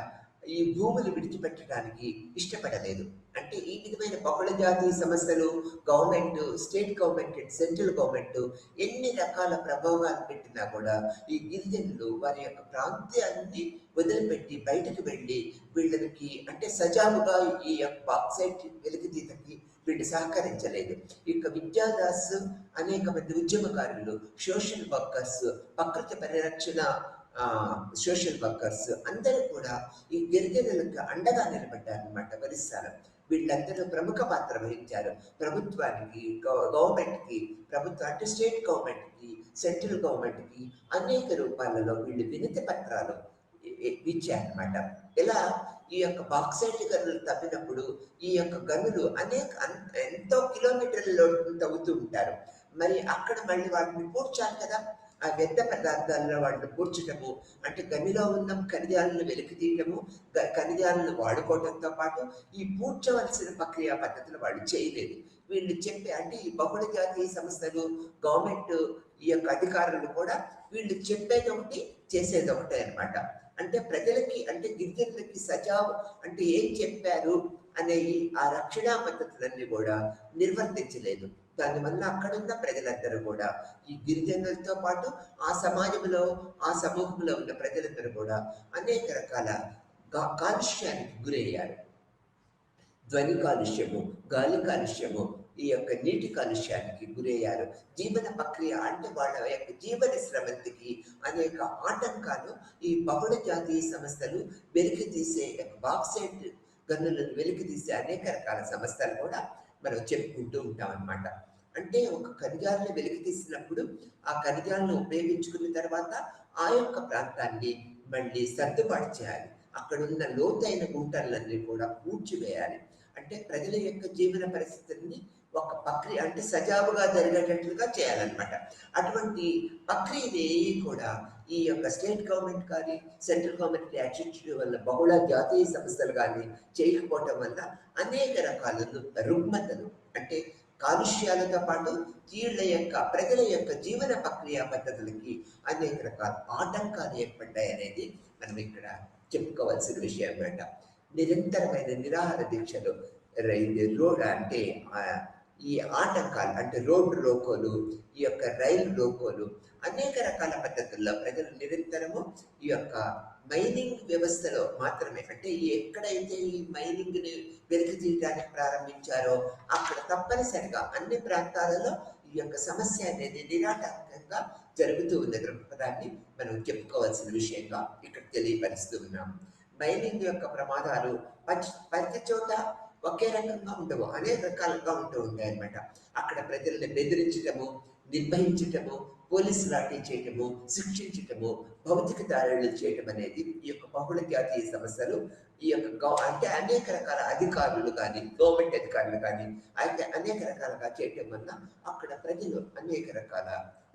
ఈ భూములు విడిచిపెట్టడానికి ఇష్టపడలేదు. అంటే ఈ విధమైన బహుళ జాతీయ సమస్యలు government, state government, central government ఎన్ని రకాల ప్రభావాలు పెట్టినా కూడా ఈ గిరిజనులు వారి యొక్క ప్రాంతాన్ని వదిలిపెట్టి బయటకు వెళ్ళి వీళ్ళకి అంటే సజావుగా ఈ యొక్క బాక్సైట్ వెలికితీతకి వీళ్ళు సహకరించలేదు. ఇక విద్యాదాస్, అనేక మంది ఉద్యమకారులు, సోషల్ వర్కర్స్, ప్రకృతి పరిరక్షణ సోషల్ వర్కర్స్ అందరూ కూడా ఈ గిరిజనులకు అండగా నిలబడ్డారనమాట ఒరిస్సాలో. వీళ్ళందరూ ప్రముఖ పాత్ర వహించారు. ప్రభుత్వానికి, గవర్నమెంట్కి, అంటే స్టేట్ గవర్నమెంట్కి, సెంట్రల్ గవర్నమెంట్కి అనేక రూపాలలో వీళ్ళు వినతి పత్రాలు ఇచ్చారనమాట. ఇలా ఈ యొక్క బాక్సైట్ గనులు తవ్వినప్పుడు ఈ యొక్క గనులు ఎంతో కిలోమీటర్లలో తవ్వుతూ ఉంటారు. మరి అక్కడ మళ్ళీ వాటిని పూడ్చాలి కదా, ఆ వ్యర్థ పదార్థాలలో వాటిని పూడ్చటము, అంటే గనిలో ఉన్న ఖనిజాలను వెలికి తీయటము, ఖనిజాలను వాడుకోవడంతో పాటు ఈ పూడ్చవలసిన ప్రక్రియ పద్ధతులు వాళ్ళు చేయలేదు. వీళ్ళు అంటే ఈ బహుళ జాతీయ సంస్థలు, గవర్నమెంట్, ఈ యొక్క అధికారులు కూడా వీళ్ళు చెప్పేది ఒకటి, చేసేది ఒకటే అనమాట. అంటే ప్రజలకి అంటే గిరిజనులకి సజావు అంటే ఏం చెప్పారు అనేవి ఆ రక్షణా పద్ధతులన్నీ కూడా నిర్వర్తించలేదు. దానివల్ల అక్కడున్న ప్రజలందరూ కూడా ఈ గిరిజనులతో పాటు ఆ సమాజంలో ఆ సమూహంలో ఉన్న ప్రజలందరూ కూడా అనేక రకాల కాలుష్యానికి గురయ్యారు. ధ్వని కాలుష్యము, గాలి కాలుష్యము, ఈ యొక్క నీటి కాలుష్యానికి గురయ్యారు. జీవన ప్రక్రియ అంటే వాళ్ళ యొక్క జీవన స్రవంతికి అనేక ఆటంకాలు ఈ బహుళ జాతీయ సంస్థలు వెలికి తీసే బాక్సైట్ గనులను వెలికి తీసే అనేక రకాల సంస్థలు కూడా మనం చెప్పుకుంటూ ఉంటాం అన్నమాట. అంటే ఒక ఖనిజాలను వెలికి తీసినప్పుడు ఆ ఖనిజాలను ఉపయోగించుకున్న తర్వాత ఆ యొక్క ప్రాంతాన్ని మళ్ళీ సర్దుబాటు చేయాలి. అక్కడున్న లోతైన గుంటలన్నీ కూడా పూడ్చివేయాలి. అంటే ప్రజల యొక్క జీవన పరిస్థితుల్ని ఒక ప్రక్రియ అంటే సజావుగా జరిగేటట్లుగా చేయాలన్నమాట. అటువంటి ప్రక్రియని కూడా ఈ యొక్క స్టేట్ గవర్నమెంట్ కానీ సెంట్రల్ గవర్నమెంట్ యాక్షన్ చేయడం వల్ల బహుళ జాతీయ సంస్థలు కానీ చేయకపోవటం వల్ల అనేక రకాల రుగ్మతలు అంటే కాలుష్యాలతో పాటు వీళ్ళ యొక్క ప్రజల యొక్క జీవన ప్రక్రియ పద్ధతులకి అనేక రకాల ఆటంకాలు ఏర్పడ్డాయి అనేది మనం ఇక్కడ చెప్పుకోవాల్సిన విషయం అన్నమాట. నిరంతరమైన నిరాహార దీక్షలు రోడ్ అంటే ఈ ఆటంకాలు అంటే రోడ్డు రోకోలు, ఈ యొక్క రైలు రోకోలు, అనేక రకాల పద్ధతుల్లో ప్రజలు నిరంతరము ఈ యొక్క మైనింగ్ వ్యవస్థలో మాత్రమే అంటే ఎక్కడైతే ఈ మైనింగ్ని వెలికి తీయడానికి ప్రారంభించారో అక్కడ తప్పనిసరిగా అన్ని ప్రాంతాలలో ఈ యొక్క సమస్య అనేది నిరాటంకంగా జరుగుతూ ఉన్న దృక్పథాన్ని మనం చెప్పుకోవాల్సిన విషయంగా ఇక్కడ తెలియపరుస్తూ ఉన్నాం. మైనింగ్ యొక్క ప్రమాదాలు ప్రతి చోట ఒకే రకంగా ఉండవు, అనేక రకాలుగా ఉంటూ ఉంటాయి అన్నమాట. అక్కడ ప్రజల్ని బెదిరించటము, నిర్వహించటము, పోలీసు లాఠీ చేయటము, శిక్షించటము, భౌతిక దాడులు చేయటం అనేది ఈ యొక్క బహుళ జాతీయ సమస్యలు ఈ యొక్క అంటే అనేక రకాల అధికారులు కానీ గవర్నమెంట్ అధికారులు కానీ అయితే అనేక రకాలుగా చేయటం వల్ల అక్కడ ప్రజలు అనేక రకాల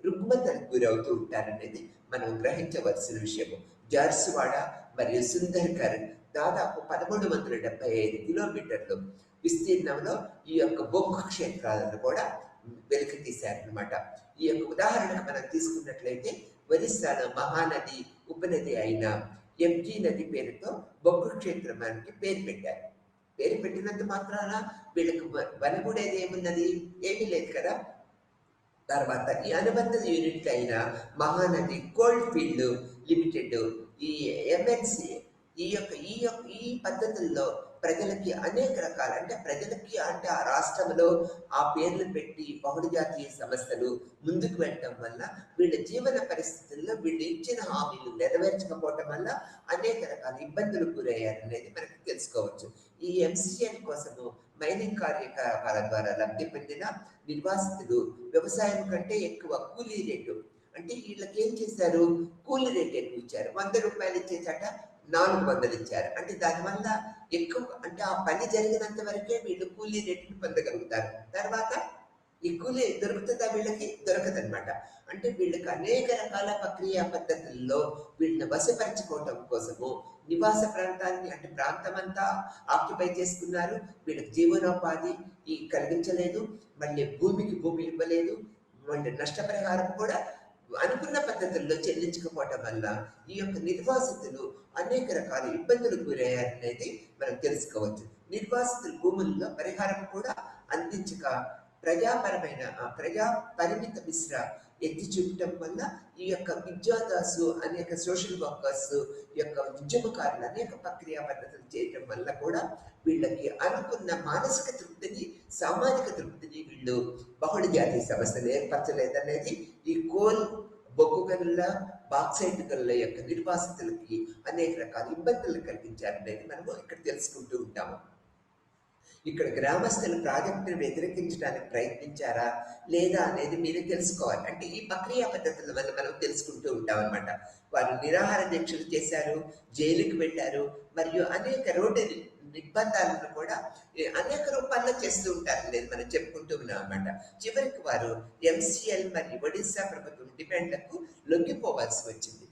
రుగ్మతలకు గురవుతూ ఉంటారనేది మనం గ్రహించవలసిన విషయము. జార్సువాడ మరియు సుందర్గర్ దాదాపు 1375 కిలోమీటర్లు విస్తీర్ణంలో ఈ యొక్క బొగ్గు క్షేత్రాలను కూడా వెలికి తీశారనమాట. ఈ యొక్క ఉదాహరణకు మనం తీసుకున్నట్లయితే ఒరిస్సాలో మహానది ఉపనది అయిన ఎంజీ నది పేరుతో బొగ్గు క్షేత్రానికి పేరు పెట్టారు. పేరు పెట్టినంత మాత్రాన వీళ్ళకి వనగూడేది ఏమున్నది? ఏమీ లేదు కదా. తర్వాత ఈ అనుబంధ యూనిట్ అయిన మహానది కోల్డ్ ఫీల్డ్ లిమిటెడ్ ఈ ఎంఎన్సి ఈ పద్ధతుల్లో ప్రజలకి అనేక రకాల అంటే ప్రజలకి అంటే ఆ రాష్ట్రంలో ఆ పేర్లు పెట్టి బహుళ జాతీయ సంస్థలు ముందుకు వెళ్ళటం వల్ల వీళ్ళ జీవన పరిస్థితుల్లో వీళ్ళు ఇచ్చిన హామీలు నెరవేర్చకపోవటం వల్ల అనేక రకాల ఇబ్బందులు గురయ్యారనేది మనకు తెలుసుకోవచ్చు. ఈ ఎంసీఎల్ కోసము మైనింగ్ కార్యకలాపాల ద్వారా లబ్ధి పొందిన నిర్వాసితులు వ్యవసాయం కంటే ఎక్కువ కూలీ రేటు అంటే వీళ్ళకి ఏం చేశారు? కూలీ రేట్ ఎక్కువ ఇచ్చారు. 100 రూపాయలు ఇచ్చేసాట 400 ఇచ్చారు. అంటే దానివల్ల ఎక్కువ అంటే ఆ పని జరిగినంత వరకే వీళ్ళు కూలీ రేటును పొందగలుగుతారు. తర్వాత ఈ కూలీ దొరుకుతుందా? వీళ్ళకి దొరకదనమాట. అంటే వీళ్ళకి అనేక రకాల ప్రక్రియ పద్ధతుల్లో వీళ్ళని వశపరచుకోవటం కోసము నివాస ప్రాంతాన్ని అంటే ప్రాంతం అంతా ఆక్యుపై చేసుకున్నారు. వీళ్ళకి జీవనోపాధి కలిగించలేదు, మళ్ళీ భూమికి భూమి ఇవ్వలేదు, మళ్ళీ నష్టపరిహారం కూడా అనుకున్న పద్ధతుల్లో చెల్లించకపోవటం వల్ల ఈ యొక్క నిర్వాసితులు అనేక రకాల ఇబ్బందులు గురయ్యారనేది మనం తెలుసుకోవచ్చు. నిర్వాసితుల భూముల్లో పరిహారం కూడా అందించక ప్రజా పరిమిత మిశ్ర ఎత్తి చూపటం వల్ల ఈ యొక్క విద్యాదాసు అనేక సోషల్ వర్కర్స్ యొక్క ఉద్యమకారులు అనేక ప్రక్రియ పద్ధతులు చేయటం వల్ల కూడా వీళ్ళకి అనుకున్న మానసిక తృప్తిని సామాజిక తృప్తిని వీళ్ళు బహుళ జాతీయ సమస్యలు ఏర్పరచలేదనేది ఈ కోల్ బొగ్గు గనుల బాక్సైట్ గనుల యొక్క నిర్వాసితులకి అనేక రకాల ఇబ్బందులు కలిగించారనేది మనము ఇక్కడ తెలుసుకుంటూ ఉంటాము. ఇక్కడ గ్రామస్తులు ప్రాజెక్టును వ్యతిరేకించడానికి ప్రయత్నించారా లేదా అనేది మీరు తెలుసుకోవాలి. అంటే ఈ ప్రక్రియ పద్ధతుల వల్ల మనం తెలుసుకుంటూ ఉంటాం అనమాట. వారు నిరాహార దీక్షలు చేశారు, జైలుకి వెళ్ళారు, మరియు అనేక రోడ్డు నిర్బంధాలను కూడా అనేక రూపాల్లో చేస్తూ ఉంటారు లేదు మనం చెప్పుకుంటూ ఉన్నాం అనమాట. చివరికి వారు ఎంసీఎల్ మరియు ఒడిశా ప్రభుత్వం డిమాండ్లకు లొంగిపోవాల్సి వచ్చింది.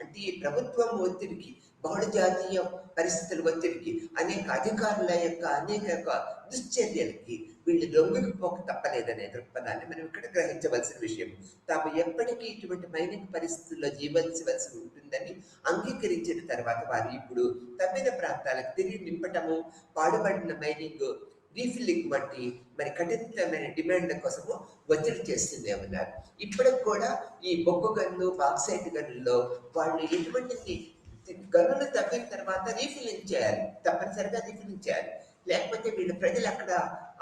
అంటే ఈ ప్రభుత్వం ఒత్తిడికి బహుళ జాతీయ పరిస్థితుల ఒత్తిడికి అనేక అధికారుల యొక్క అనేక దుశ్చర్యలకి వీళ్ళు లొంగికి పోక తప్పలేదనే దృక్పథాన్ని మనం ఇక్కడ గ్రహించవలసిన విషయం. తాము ఎప్పటికీ ఇటువంటి మైనింగ్ పరిస్థితుల్లో జీవించవలసి ఉంటుందని అంగీకరించిన తర్వాత వారు ఇప్పుడు తవ్విన ప్రాంతాలకు తిరిగి నింపటము, పాడుబడిన మైనింగ్ రీఫిల్లింగ్ వంటి మరి కఠినమైన డిమాండ్ల కోసము ఒత్తిడి చేస్తూనే ఉన్నారు. ఇప్పటికి కూడా ఈ బొగ్గు గనులు, బాక్సైట్ గనుల్లో వాళ్ళు ఎటువంటి గనులు తవ్విన తర్వాత రీఫిల్లింగ్ చేయాలి, తప్పనిసరిగా రీఫిల్లింగ్ చేయాలి. లేకపోతే వీళ్ళ ప్రజలు అక్కడ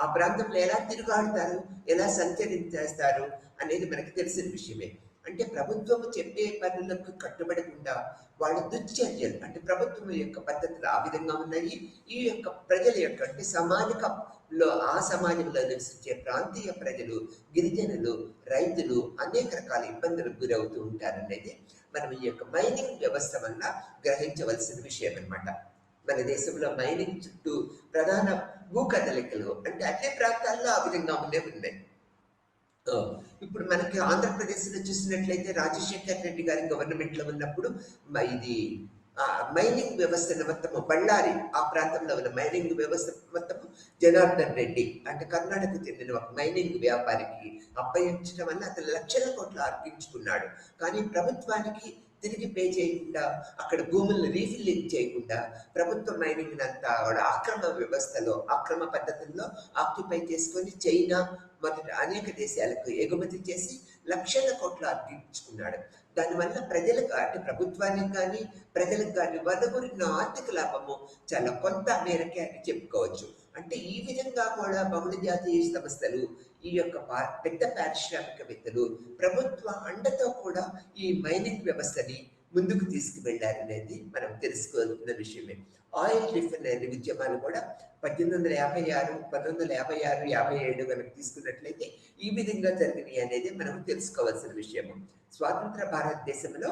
ఆ ప్రాంతంలో ఎలా తిరుగాడుతారు, ఎలా సంచరించేస్తారు అనేది మనకు తెలిసిన విషయమే. అంటే ప్రభుత్వం చెప్పే పనులకు కట్టుబడకుండా వాళ్ళ దుశ్చర్యలు, అంటే ప్రభుత్వం యొక్క పద్ధతులు ఆ విధంగా ఉన్నాయి. ఈ యొక్క ప్రజల యొక్క అంటే సమాజంలో ఆ సమాజంలో నివసించే ప్రాంతీయ ప్రజలు, గిరిజనులు, రైతులు అనేక రకాల ఇబ్బందులకు గురవుతూ ఉంటారనేది మనం ఈ యొక్క మైనింగ్ వ్యవస్థ వల్ల గ్రహించవలసిన విషయం అన్నమాట. మన దేశంలో మైనింగ్ చుట్టూ ప్రధాన భూ కదలికలు అంటే అన్ని ప్రాంతాల్లో ఆ విధంగా ఉన్నాయి. ఇప్పుడు మనకి ఆంధ్రప్రదేశ్లో చూసినట్లయితే రాజశేఖర్ రెడ్డి గారి గవర్నమెంట్ లో ఉన్నప్పుడు ఇది మైనింగ్ వ్యవస్థను మొత్తము బళ్ళారి ఆ ప్రాంతంలో ఉన్న మైనింగ్ వ్యవస్థ మొత్తము జనార్దన్ రెడ్డి అంటే కర్ణాటకకు చెందిన ఒక మైనింగ్ వ్యాపారికి అప్పగించడం వల్ల అతను లక్షల కోట్లు అర్పించుకున్నాడు. కానీ ప్రభుత్వానికి తిరిగి పే చేయకుండా, అక్కడ భూములను రీఫిల్లింగ్ చేయకుండా ప్రభుత్వ మైనింగ్ అంతా అక్రమ వ్యవస్థలో, అక్రమ పద్ధతుల్లో ఆక్యుపై చేసుకొని చైనా మొదట అనేక దేశాలకు ఎగుమతి చేసి లక్షల కోట్లు అర్పించుకున్నాడు. దానివల్ల ప్రజలకు అంటే ప్రభుత్వానికి కానీ ప్రజలకు కానీ వదగురిన ఆర్థిక లాభము చాలా కొంత మేరకే అని చెప్పుకోవచ్చు. అంటే ఈ విధంగా కూడా బహుళ జాతీయ సంస్థలు, ఈ యొక్క పెద్ద పారిశ్రామికవేత్తలు ప్రభుత్వ అండతో కూడా ఈ మైనింగ్ వ్యవస్థని ముందుకు తీసుకువెళ్ళారనేది మనం తెలుసుకోవాల్సిన విషయమే. ఆయిల్ రిఫైనరీ ఉద్యమాలు కూడా 1856, 1956, 57 కనుక తీసుకున్నట్లయితే ఈ విధంగా జరిగినాయి అనేది మనం తెలుసుకోవాల్సిన విషయము. స్వాతంత్ర భారతదేశంలో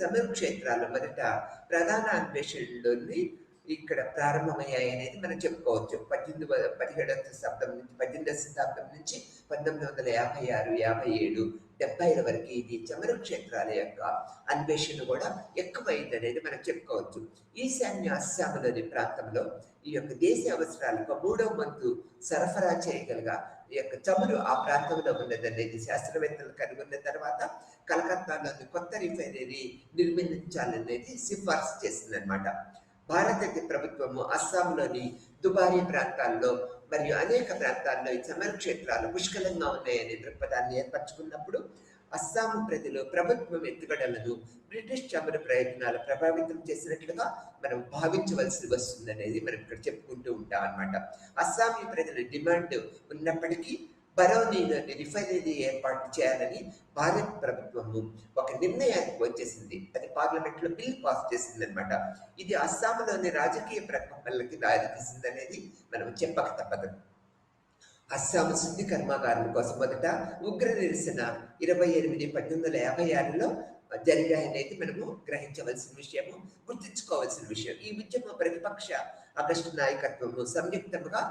చమురు క్షేత్రాలు మొదట ప్రధాన అన్వేషణలోని ఇక్కడ ప్రారంభమయ్యాయి అనేది మనం చెప్పుకోవచ్చు. 17వ శతాబ్దం నుంచి 18వ శతాబ్దం నుంచి 1956, 57, 70ల వరకు ఇది చమురు క్షేత్రాల యొక్క అన్వేషణ కూడా ఎక్కువైంది అనేది మనం చెప్పుకోవచ్చు. ఈశాన్య అస్సాంలోని ప్రాంతంలో ఈ యొక్క దేశ అవసరాలకు 3వ వంతు సరఫరా చేయగలగా ఈ యొక్క చమురు ఆ ప్రాంతంలో ఉన్నదనేది శాస్త్రవేత్తలు కనుగొన్న తర్వాత కలకత్తాలోని కొత్త రిఫైనరీ నిర్మించాలనేది సిఫార్సు చేసిందనమాట. భారత ప్రభుత్వము అస్సాంలోని దుబారి ప్రాంతాల్లో మరియు అనేక ప్రాంతాల్లో ఈ చమురు క్షేత్రాలు పుష్కలంగా ఉన్నాయనే దృక్పథాన్ని ఏర్పరచుకున్నప్పుడు అస్సాం ప్రజలు ప్రభుత్వం ఎత్తుగడలను బ్రిటిష్ చమురు ప్రయత్నాలు ప్రభావితం చేసినట్లుగా మనం భావించవలసి వస్తుందనేది మనం ఇక్కడ చెప్పుకుంటూ ఉంటాం అన్నమాట. అస్సామీ ప్రజల డిమాండ్ ఉన్నప్పటికీ బరౌనీలోని రిఫైనరీ ఏర్పాటు చేయాలని భారత ప్రభుత్వము ఒక నిర్ణయానికి వచ్చేసింది. అది పార్లమెంట్ లో బిల్ పాస్ చేసింది అనమాట. ఇది అస్సాంలోని రాజకీయ ప్రకంపనలకి దారితీసిందనేది మనం చెప్పక తప్పదు. అస్సాం శుద్ధి కర్మాగారం కోసం మొదట ఉగ్ర నిరసన 28, 1856లో జరిగాయనేది మనము గ్రహించవలసిన విషయము, గుర్తుంచుకోవాల్సిన విషయం. ఈ ఉద్యమ ప్రతిపక్ష ఆగస్టు నాయకత్వము సంయుక్తంగా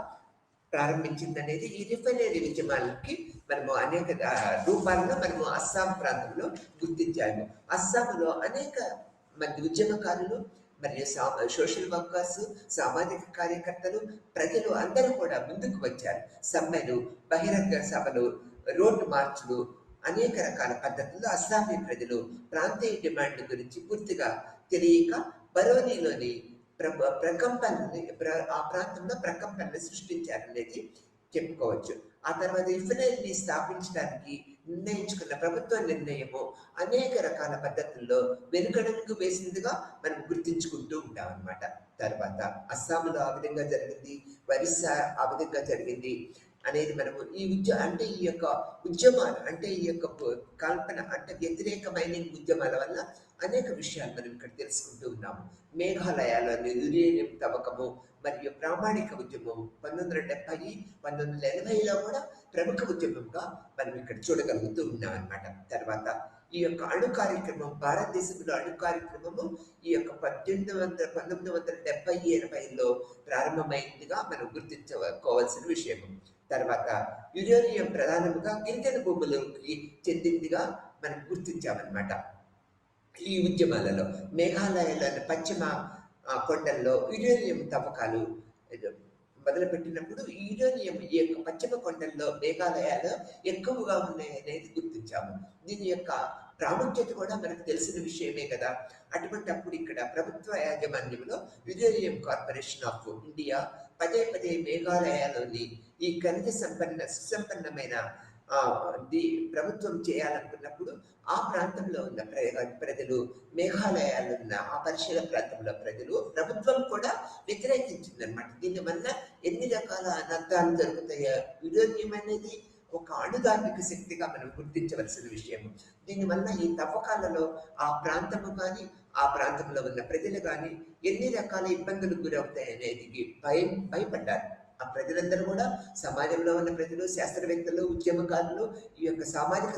ప్రారంభించిందనేది ఈ రిఫైనరీ ఉద్యమాలకి మనము అనేక రూపాల్లో మనము అస్సాం ప్రాంతంలో గుర్తించాము. అస్సాంలో అనేక మంది ఉద్యమకారులు మరియు సోషల్ వర్కర్స్, సామాజిక కార్యకర్తలు, ప్రజలు అందరూ కూడా ముందుకు వచ్చారు. సమ్మెలు, బహిరంగ సభలు, రోడ్డు మార్చులు, అనేక రకాల పద్ధతుల్లో అస్సామీ ప్రజలు ప్రాంతీయ డిమాండ్ గురించి పూర్తిగా తెలియక బరౌనీలోని ప్రకంపనని ఆ ప్రాంతంలో ప్రకంపనని సృష్టించారనేది చెప్పుకోవచ్చు. ఆ తర్వాత రిఫైనరీని స్థాపించడానికి నిర్ణయించుకున్న ప్రభుత్వ నిర్ణయము అనేక రకాల పద్ధతుల్లో వెనుకడుగు వేసిందిగా మనం గుర్తించుకుంటూ ఉంటాం అన్నమాట. తర్వాత అస్సాంలో ఆ విధంగా జరిగింది, ఒరిస్సా ఆ విధంగా జరిగింది అనేది మనము ఈ యొక్క ఉద్యమాలు అంటే ఈ యొక్క కల్పన అంటే వ్యతిరేకమైన ఉద్యమాల వల్ల అనేక విషయాలు మనం ఇక్కడ తెలుసుకుంటూ ఉన్నాము. మేఘాలయాలోని యురేనియం తవ్వకము మరియు ప్రామాణిక ఉద్యమం 1970, 1980లో కూడా ప్రముఖ ఉద్యమంగా మనం ఇక్కడ చూడగలుగుతూ ఉన్నాం అన్నమాట. తర్వాత ఈ యొక్క అణు కార్యక్రమం, భారతదేశంలో అణు కార్యక్రమము ఈ యొక్క 1970, 80లో ప్రారంభమైందిగా మనం గుర్తించుకోవాల్సిన విషయం. తర్వాత యురేనియం ప్రధానంగా గిరిజన భూములకి చెందిందిగా మనం గుర్తించామన్నమాట. ఈ ఉద్యమాలలో మేఘాలయలోని పశ్చిమ కొండల్లో యురేనియం తవ్వకాలు మొదలుపెట్టినప్పుడు యురేనియం ఈ యొక్క పశ్చిమ కొండల్లో మేఘాలయాలో ఎక్కువగా ఉన్నాయనేది గుర్తించాము. దీని యొక్క ప్రాముఖ్యత కూడా మనకు తెలిసిన విషయమే కదా. అటువంటప్పుడు ఇక్కడ ప్రభుత్వ యాజమాన్యంలో యురేనియం కార్పొరేషన్ ఆఫ్ ఇండియా పదే పదే మేఘాలయాలోని ఈ ఖనిజ సుసంపన్నమైన ప్రభుత్వం చేయాలనుకున్నప్పుడు ఆ ప్రాంతంలో ఉన్న ప్రజలు, మేఘాలయాలు ఉన్న ఆ పరిసర ప్రాంతంలో ప్రజలు, ప్రభుత్వం కూడా వ్యతిరేకించిందనమాట. దీనివల్ల ఎన్ని రకాల అనర్థాలు జరుగుతాయో యురేనియం అనేది ఒక అణుధార్మిక శక్తిగా మనం గుర్తించవలసిన విషయం. దీనివల్ల ఈ తవ్వకాలలో ఆ ప్రాంతము కానీ ఆ ప్రాంతంలో ఉన్న ప్రజలు కానీ ఎన్ని రకాల ఇబ్బందులకు గురవుతాయి అనేది భయపడ్డారు. ఆ ప్రజలందరూ కూడా, సమాజంలో ఉన్న ప్రజలు, శాస్త్రవేత్తలు, ఉద్యమకారులు, ఈ యొక్క సామాజిక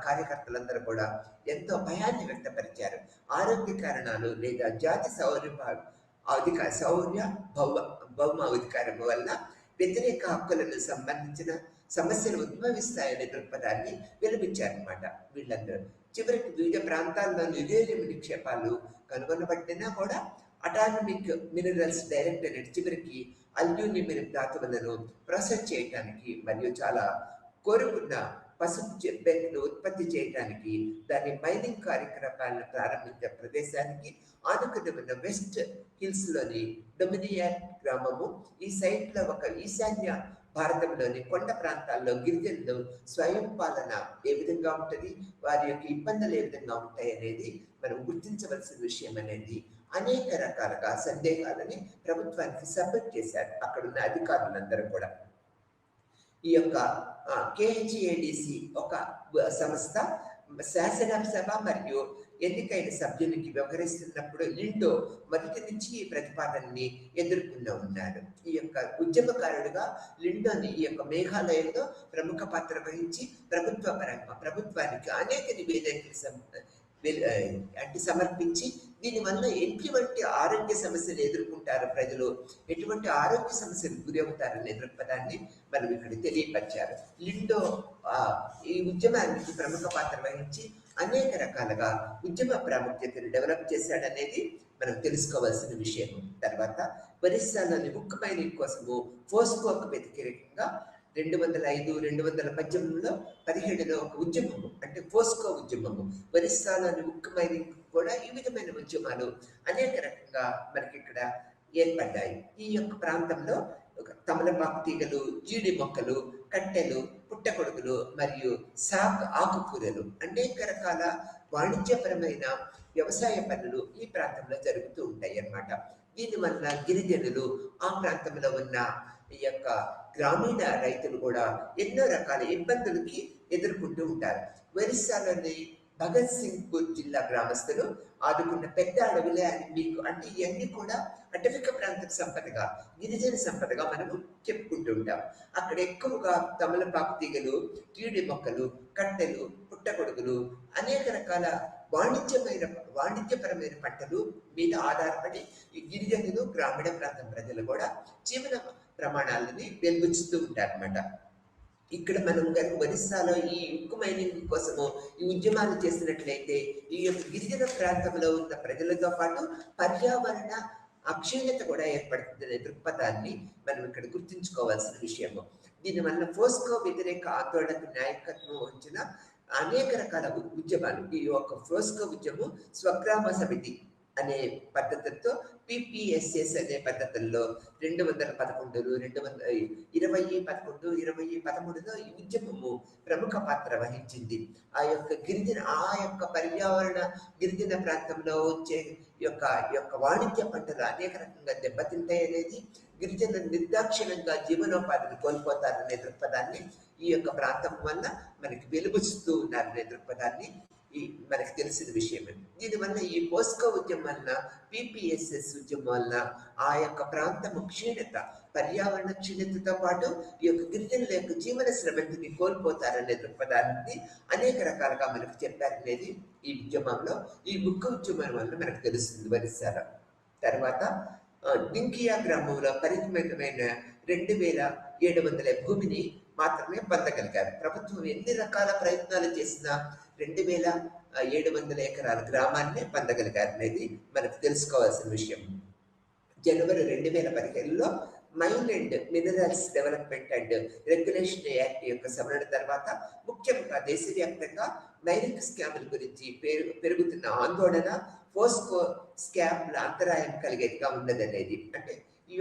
కార్యకర్తలందరూ కూడా ఎంతో భయాన్ని వ్యక్తపరిచారు. ఆరోగ్య కారణాలు లేదా జాతి భౌమ అధికారం వల్ల వ్యతిరేక హక్కులను సంబంధించిన సమస్యలు ఉద్భవిస్తాయనే దృక్పథాన్ని వెలిపించారనమాట వీళ్ళందరూ. చివరికి వివిధ ప్రాంతాల్లో యురేనియం నిక్షేపాలు కనుగొనబట్టినా కూడా అటామిక్ మినరల్స్ డైరెక్టరేట్ చివరికి అల్యూమినియం ధాతువులను ప్రాసెస్ చేయడానికి మరియు చాలా కోరుకున్న పసుపు బెల్ట్ను ఉత్పత్తి చేయడానికి దాని మైనింగ్ కార్యక్రమాలను ప్రారంభించే ప్రదేశానికి ఆనుకుని ఉన్న వెస్ట్ హిల్స్ లోని డొమినియాన్ గ్రామము. ఈ సైట్ లో ఒక ఈశాన్య భారతంలోని కొండ ప్రాంతాల్లో గిరిజనులు స్వయం పాలన ఏ విధంగా ఉంటుంది, వారి యొక్క ఇబ్బందులు ఏ విధంగా ఉంటాయి అనేది మనం గుర్తించవలసిన విషయం అనేది అనేక రకాలుగా సందేహాలని ప్రభుత్వానికి సబ్మిట్ చేశారు అక్కడున్న అధికారులందరూ కూడా. ఈ యొక్క కేహెచ్ఏడిసి ఒక సంస్థ శాసనసభ మరియు ఎన్నికైన సభ్యునికి వ్యవహరిస్తున్నప్పుడు లిండో మొదటి నుంచి ఈ ప్రతిపాదనని ఎదుర్కొంటూ ఉన్నారు. ఈ యొక్క ఉద్యమకారుడుగా లిండోని ఈ యొక్క మేఘాలయంలో ప్రముఖ పాత్ర వహించి ప్రభుత్వానికి అనేక నివేదికలు సమర్పించి దీనివల్ల ఎటువంటి ఆరోగ్య సమస్యలు ఎదుర్కొంటారు ప్రజలు, ఎటువంటి ఆరోగ్య సమస్యలు గురి అవుతారనే దృక్పథాన్ని మనం ఇక్కడ తెలియపరిచారు. లిండో ఈ ఉద్యమానికి ప్రముఖ పాత్ర వహించి అనేక రకాలుగా ఉద్యమ ప్రాముఖ్యతను డెవలప్ చేశాడనేది మనం తెలుసుకోవాల్సిన విషయం. తర్వాత ఒరిస్సాలోని ఉక్కు మైనింగ్ కోసము ఫోస్కోకు వ్యతిరేకంగా 2005-2018లో 17లో ఒక ఉద్యమము, అంటే ఫోస్కో ఉద్యమము, ఒరిస్సాలోని ఉక్కు మైనింగ్ కూడా ఈ విధమైన ఉద్యమాలు అనేక రకంగా మనకి ఇక్కడ ఏర్పడ్డాయి. ఈ యొక్క ప్రాంతంలో తమలపాకు తీగలు, జీడి మొక్కలు, కట్టెలు, పుట్టగొడుగులు మరియు సాగ్ ఆకుకూరలు అనేక రకాల వాణిజ్యపరమైన వ్యవసాయ పనులు ఈ ప్రాంతంలో జరుగుతూ ఉంటాయి అన్నమాట. దీనివల్ల గిరిజనులు, ఆ ప్రాంతంలో ఉన్న ఈ యొక్క గ్రామీణ రైతులు కూడా ఎన్నో రకాల ఇబ్బందులకి ఎదుర్కొంటూ ఉంటారు. ఒరిస్సాలోని భగత్ సింగ్పూర్ జిల్లా గ్రామస్తులు ఆదుకున్న పెద్ద అడవులే అని మీకు, అంటే ఇవన్నీ కూడా అటవిక ప్రాంత సంపదగా, గిరిజన సంపదగా మనము చెప్పుకుంటూ ఉంటాం. అక్కడ ఎక్కువగా తమలపాకు తీగలు, కీడి మొక్కలు, కట్టెలు, పుట్టగొడుగులు, అనేక రకాల వాణిజ్యపరమైన పంటలు మీద ఆధారపడి ఈ గిరిజనులు, గ్రామీణ ప్రాంతం ప్రజలు కూడా జీవన ప్రమాణాలని వెలుగుచుతూ ఉంటారన్నమాట. ఇక్కడ మనం కనుక ఒరిస్సాలో ఈ ఉక్కు మైనింగ్ కోసము ఈ ఉద్యమాలు చేసినట్లయితే ఈ యొక్క గిరిజన ప్రాంతంలో ఉన్న ప్రజలతో పాటు పర్యావరణ అక్షీణత కూడా ఏర్పడుతుందనే దృక్పథాన్ని మనం ఇక్కడ గుర్తుంచుకోవాల్సిన విషయము. దీనివల్ల ఫోస్కో వ్యతిరేక ఆందోళనకు నాయకత్వం వహించిన అనేక రకాల ఉద్యమాలు, ఈ యొక్క ఫోస్కో ఉద్యమం స్వగ్రామ సమితి అనే పద్ధతులతో, పిపిఎస్ఎస్ అనే పద్ధతుల్లో 2011, 2020, 2013లో ఈ ఉద్యమము ప్రముఖ పాత్ర వహించింది. ఆ యొక్క పర్యావరణ గిరిజన ప్రాంతంలో వచ్చే యొక్క వాణిజ్య పంటలు అనేక రకంగా దెబ్బతింటాయి అనేది, గిరిజనులు నిర్దాక్షిణ్యంగా జీవనోపాధిని కోల్పోతారనే దృక్పథాన్ని ఈ యొక్క ప్రాంతం వల్ల మనకి వెలుగుస్తూ ఉన్నారనే దృక్పథాన్ని మనకు తెలిసిన విషయమే. దీనివల్ల ఈ పోస్కో ఉద్యమం వలన, పిపిఎస్ఎస్ ఉద్యమం వలన ఆ యొక్క ప్రాంతము క్షీణత, పర్యావరణ క్షీణతతో పాటు ఈ యొక్క గిరిజనుల యొక్క జీవన శ్రమని కోల్పోతారనే దృక్పథాన్ని అనేక రకాలుగా మనకు చెప్పారనేది ఈ ఉద్యమంలో, ఈ ఉక్కు ఉద్యమం వల్ల మనకు తెలుస్తుంది ఒరిస్సాలో. తర్వాత డింకియా గ్రామంలో పరిమితమైన 2700 భూమిని మాత్రమే పొందగలిగారు. ప్రభుత్వం ఎన్ని రకాల ప్రయత్నాలు చేసినా 2700 ఎకరాల గ్రామాన్నే పొందగలిగారు అనేది మనకు తెలుసుకోవాల్సిన విషయం. జనవరి 2015లో mine and minerals development and regulation act యొక్క సవరణ తర్వాత ముఖ్యంగా దేశవ్యాప్తంగా మైనింగ్ స్కాముల గురించి పెరుగుతున్న ఆందోళన పోస్కో స్కామ్ల అంతరాయం కలిగేదిగా ఉన్నదనేది, అంటే ఈ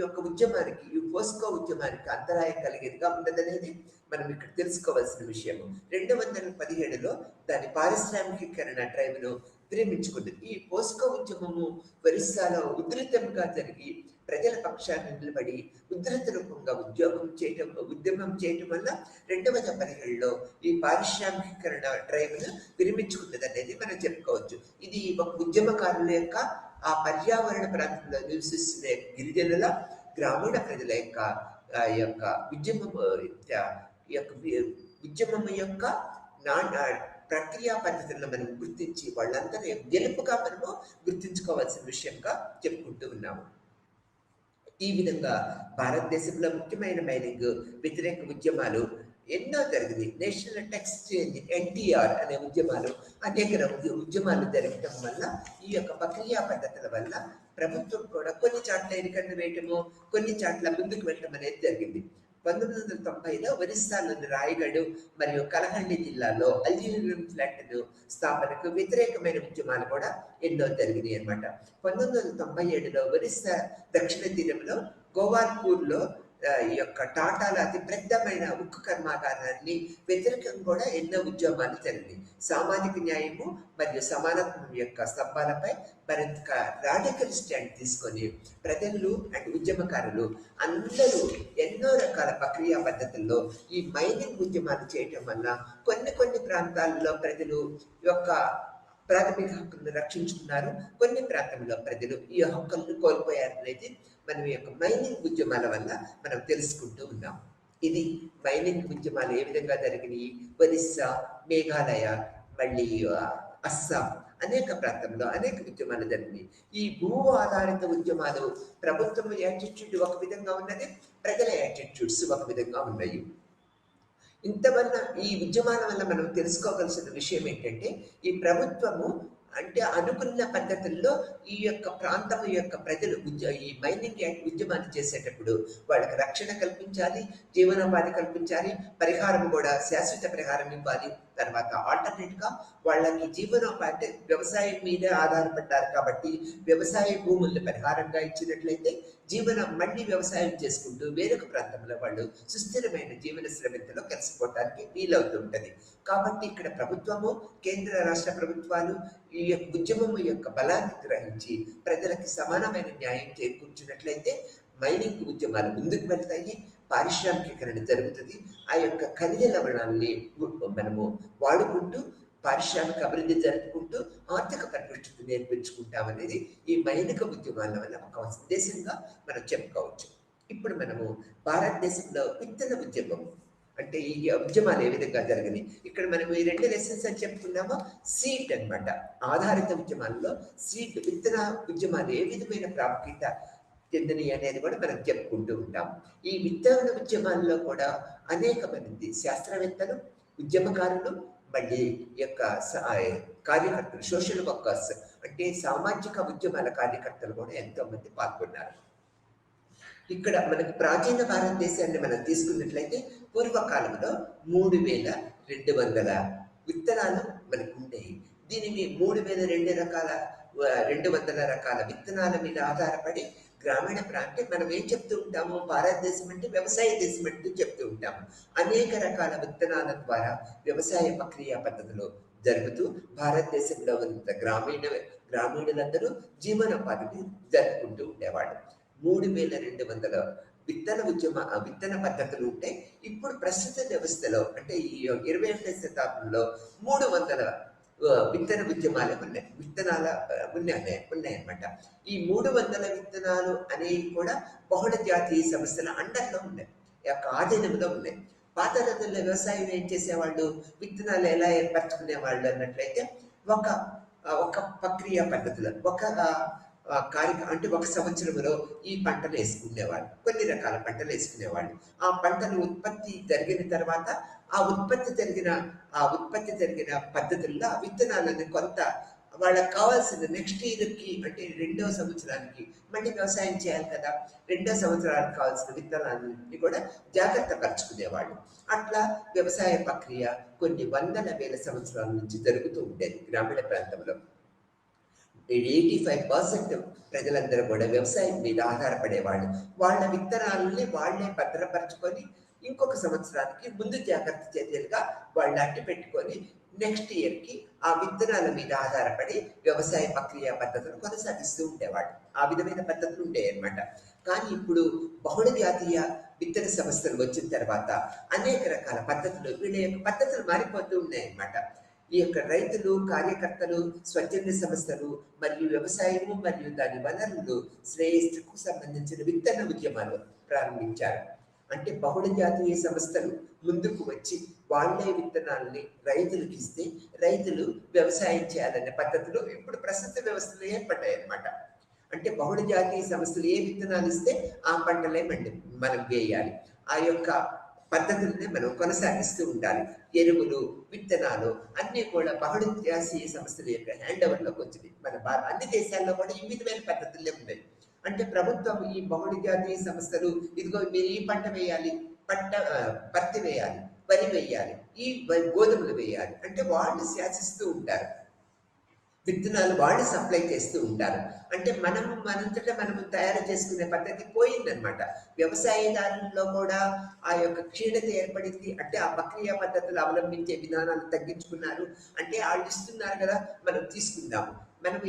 పోస్కో ఉద్యమానికి అంతరాయం కలిగేదిగా ఉన్నదనేది మనం ఇక్కడ తెలుసుకోవాల్సిన విషయము. 2017లో దాని పారిశ్రామికీకరణ డ్రైవ్ను విరమించుకుంది. ఈ పోస్కో ఉద్యమము ఒరిస్సాలో ఉధృతంగా జరిగి ప్రజల పక్షాన్ని నిలబడి ఉధృత రూపంగా ఉద్యమం చేయటం వల్ల 2017లో ఈ పారిశ్రామికీకరణ డ్రైవ్ను విరమించుకున్నది అనేది మనం చెప్పుకోవచ్చు. ఇది ఒక ఉద్యమకారుల యొక్క ఆ పర్యావరణ ప్రాంతంలో నివసిస్తున్న గిరిజనుల గ్రామీణ ప్రజల యొక్క ఉద్యమం యొక్క ప్రక్రియా పద్ధతులను మనం గుర్తించి వాళ్ళందరూ గెలుపుగా మనము గుర్తించుకోవాల్సిన విషయంగా చెప్పుకుంటూ ఉన్నాము. ఈ విధంగా భారతదేశంలో ముఖ్యమైన మైనింగ్ వ్యతిరేక ఉద్యమాలు ఎన్నో జరిగింది. నేషనల్ ఎక్స్చేంజ్ NTR అనే అనేక ఉద్యమాలు జరగటం వల్ల ఈ యొక్క ప్రక్రియా పద్ధతుల వల్ల ప్రభుత్వం కూడా కొన్ని చోట్ల ఎన్నికలు వేయటము, కొన్ని చోట్ల ముందుకు వెళ్ళటం అనేది జరిగింది. 1990లో ఒరిస్సాలోని రాయగఢ్ మరియు కలహండి జిల్లాలో అల్యూమినియం ప్లాంట్ స్థాపనకు వ్యతిరేకమైన ఉద్యమాలు కూడా ఎన్నో జరిగినాయి అన్నమాట. 1997లో ఒరిస్సా దక్షిణ తీరంలో గోవాల్పూర్లో ఈ యొక్క టాటాల అతి పెద్దమైన ఉక్కు కర్మాగారాన్ని వ్యతిరేకంగా కూడా ఎన్నో ఉద్యమాలు జరిగినాయి. సామాజిక న్యాయము మరియు సమానత్వం యొక్క స్తంభాలపై మరింత రాడికల్ స్టాండ్ తీసుకొని ప్రజలు అండ్ ఉద్యమకారులు అందరూ ఎన్నో రకాల ప్రక్రియా పద్ధతుల్లో ఈ మైనింగ్ ఉద్యమాలు చేయటం వల్ల కొన్ని ప్రాంతాల్లో ప్రజలు యొక్క ప్రాథమిక హక్కులను రక్షించుకున్నారు, కొన్ని ప్రాంతంలో ప్రజలు ఈ హక్కులను కోల్పోయారనేది మనం ఈ యొక్క మైనింగ్ ఉద్యమాల వల్ల మనం తెలుసుకుంటూ ఉన్నాం. ఇది మైనింగ్ ఉద్యమాలు ఏ విధంగా జరిగినాయి. ఒరిస్సా, మేఘాలయ, మళ్ళీ అస్సాం అనేక ప్రాంతంలో అనేక ఉద్యమాలు జరిగినాయి. ఈ భూ ఆధారిత ఉద్యమాలు ప్రభుత్వం యాటిట్యూడ్ ఒక విధంగా ఉన్నది, ప్రజల యాటిట్యూడ్స్ ఒక విధంగా ఉన్నాయి. ఇంతవల్ల ఈ ఉద్యమాల వల్ల మనం తెలుసుకోవాల్సిన విషయం ఏంటంటే, ఈ ప్రభుత్వము అంటే అనుకున్న పద్ధతుల్లో ఈ యొక్క ప్రాంతం యొక్క ప్రజలు ఈ మైనింగ్ యాక్ట్ ఉద్యమాన్ని చేసేటప్పుడు వాళ్ళకి రక్షణ కల్పించాలి, జీవనోపాధి కల్పించాలి, పరిహారం కూడా శాశ్వత పరిహారం ఇవ్వాలి. తర్వాత ఆల్టర్నేట్గా వాళ్ళకి జీవనోపాధి వ్యవసాయం మీదే ఆధారపడ్డారు కాబట్టి వ్యవసాయ భూములను పరిహారంగా ఇచ్చినట్లయితే మళ్ళీ వ్యవసాయం చేసుకుంటూ వేరొక ప్రాంతంలో వాళ్ళు సుస్థిరమైన జీవన శ్రమితలో కలిసిపోవటానికి వీలవుతూ ఉంటుంది. కాబట్టి ఇక్కడ ప్రభుత్వము, కేంద్ర రాష్ట్ర ప్రభుత్వాలు ఈ యొక్క ఉద్యమం యొక్క బలాన్ని గ్రహించి ప్రజలకి సమానమైన న్యాయం చేకూర్చినట్లయితే మైనింగ్ ఉద్యమాలు ముందుకు వెళ్తాయి, పారిశ్రామికీకరణ జరుగుతుంది. ఆ యొక్క ఖనిజ లవణాలని మనము వాడుకుంటూ పారిశ్రామిక అభివృద్ధి జరుపుకుంటూ ఆర్థిక పరిపుష్టిని నేర్పించుకుంటామనేది ఈ మైనిక ఉద్యమాల వల్ల ఒక సందేశంగా మనం చెప్పుకోవచ్చు. ఇప్పుడు మనము భారతదేశంలో విత్తన ఉద్యమం అంటే ఈ ఉద్యమాలు ఏ విధంగా జరిగినాయి, ఇక్కడ మనం ఈ 2 లెసన్స్ అని చెప్పుకున్నామో సీడ్ అన్నమాట. ఆధారిత ఉద్యమాల్లో సీడ్ విత్తన ఉద్యమాలు ఏ విధమైన ప్రాముఖ్యత చెందినవి అనేది కూడా మనం చెప్పుకుంటూ ఉంటాం. ఈ విత్తన ఉద్యమాల్లో కూడా అనేక మంది శాస్త్రవేత్తలు, ఉద్యమకారులు, మళ్ళీ యొక్క కార్యకర్తలు, సోషల్ వర్కర్స్ అంటే సామాజిక ఉద్యమాల కార్యకర్తలు కూడా ఎంతో మంది పాల్గొన్నారు. ఇక్కడ మనకి ప్రాచీన భారతదేశాన్ని మనం తీసుకున్నట్లయితే పూర్వకాలంలో 3200 విత్తనాలు మనకు ఉండేవి. దీనిని 3200 రకాల విత్తనాల మీద ఆధారపడి గ్రామీణ ప్రాంతం మనం ఏం చెప్తూ ఉంటాము, భారతదేశం అంటే వ్యవసాయ దేశం అంటూ చెప్తూ ఉంటాము. అనేక రకాల విత్తనాల ద్వారా వ్యవసాయ ప్రక్రియ పద్ధతులు జరుగుతూ భారతదేశంలో ఉన్న గ్రామీణులందరూ జీవనోపాధిని జరుపుకుంటూ ఉండేవాళ్ళు. 3200 విత్తన పద్ధతులు ఉంటే ఇప్పుడు ప్రస్తుత వ్యవస్థలో అంటే ఈ 21వ శతాబ్దంలో 300 విత్తన ఉద్యమాలు ఉన్నాయన్నమాట. ఈ 300 విత్తనాలు అనేవి కూడా బహుళ జాతీయ సంస్థల అండర్లో ఉన్నాయి, యొక్క ఆధీనంలో ఉన్నాయి. పాత రోజుల్లో వ్యవసాయం ఏం చేసేవాళ్ళు, విత్తనాలు ఎలా ఏర్పరచుకునేవాళ్ళు అన్నట్లయితే ఒక ప్రక్రియ పద్ధతిలో అంటే ఒక సంవత్సరంలో ఈ పంటలు వేసుకునేవాళ్ళు, కొన్ని రకాల పంటలు వేసుకునేవాళ్ళు. ఆ పంటలు ఉత్పత్తి జరిగిన తర్వాత ఆ ఉత్పత్తి జరిగిన పద్ధతుల్లో విత్తనాలను కొంత వాళ్ళకి కావాల్సిన నెక్స్ట్ ఇయర్కి అంటే 2వ సంవత్సరానికి మళ్ళీ వ్యవసాయం చేయాలి కదా. 2వ సంవత్సరానికి కావాల్సిన విత్తనాలన్నింటినీ కూడా జాగ్రత్త పరుచుకునేవాళ్ళు. అట్లా వ్యవసాయ ప్రక్రియ కొన్ని వందల వేల సంవత్సరాల నుంచి జరుగుతూ ఉండేది గ్రామీణ ప్రాంతంలో. 85% ప్రజలందరూ కూడా వ్యవసాయం మీద ఆధారపడేవాళ్ళు. వాళ్ళ విత్తనాలని వాళ్ళే భద్రపరచుకొని ఇంకొక సంవత్సరానికి ముందు జాగ్రత్త చర్యలుగా వాళ్ళు అట్టి పెట్టుకొని నెక్స్ట్ ఇయర్కి ఆ విత్తనాల మీద ఆధారపడి వ్యవసాయ ప్రక్రియ పద్ధతులు కొనసాగిస్తూ ఉండేవాళ్ళు. ఆ విధమైన పద్ధతులు ఉండేవి అనమాట. కానీ ఇప్పుడు బహుళ జాతీయ విత్తన సంస్థలు వచ్చిన తర్వాత అనేక రకాల పద్ధతులు, వీళ్ళ యొక్క పద్ధతులు మారిపోతూ ఉన్నాయి అన్నమాట. ఈ యొక్క రైతులు, కార్యకర్తలు, స్వచ్ఛంద సంస్థలు మరియు వ్యవసాయము మరియు దాని వనరులు శ్రేయస్సుకు సంబంధించిన విత్తన ఉద్యమాలు ప్రారంభించారు. అంటే బహుళ జాతీయ సంస్థలు ముందుకు వచ్చి వాళ్లే విత్తనాలని రైతులకు ఇస్తే రైతులు వ్యవసాయం చేయాలనే పద్ధతులు ఇప్పుడు ప్రస్తుత వ్యవస్థలు ఏర్పడ్డాయి అన్నమాట. అంటే బహుళ జాతీయ సంస్థలు ఏ విత్తనాలు ఇస్తే ఆ పంటలే మనం వేయాలి. ఆ యొక్క పద్ధతులనే మనం కొనసాగిస్తూ ఉండాలి. ఎరువులు, విత్తనాలు అన్నీ కూడా బహుళ జాతీయ సంస్థల యొక్క హ్యాండ్ ఓవర్లోకి వచ్చింది. అన్ని దేశాల్లో కూడా ఈ విధమైన పద్ధతులే ఉన్నాయి. అంటే ప్రభుత్వం ఈ బహుళ జాతీయ సంస్థలు ఇదిగో మీరు ఈ పంట వేయాలి, పత్తి వేయాలి, వరి వేయాలి, ఈ గోధుమలు వేయాలి అంటే వాళ్ళు శాసిస్తూ ఉంటారు. విత్తనాలు వాళ్ళు సప్లై చేస్తూ ఉంటారు. అంటే మనంతటా మనము తయారు చేసుకునే పద్ధతి పోయిందనమాట. వ్యవసాయదారుల్లో కూడా ఆ యొక్క క్షీణత ఏర్పడింది. అంటే ఆ ప్రక్రియ పద్ధతులు అవలంబించే విధానాలు తగ్గించుకున్నారు. అంటే వాళ్ళు ఇస్తున్నారు కదా, మనం తీసుకుందాము, మనం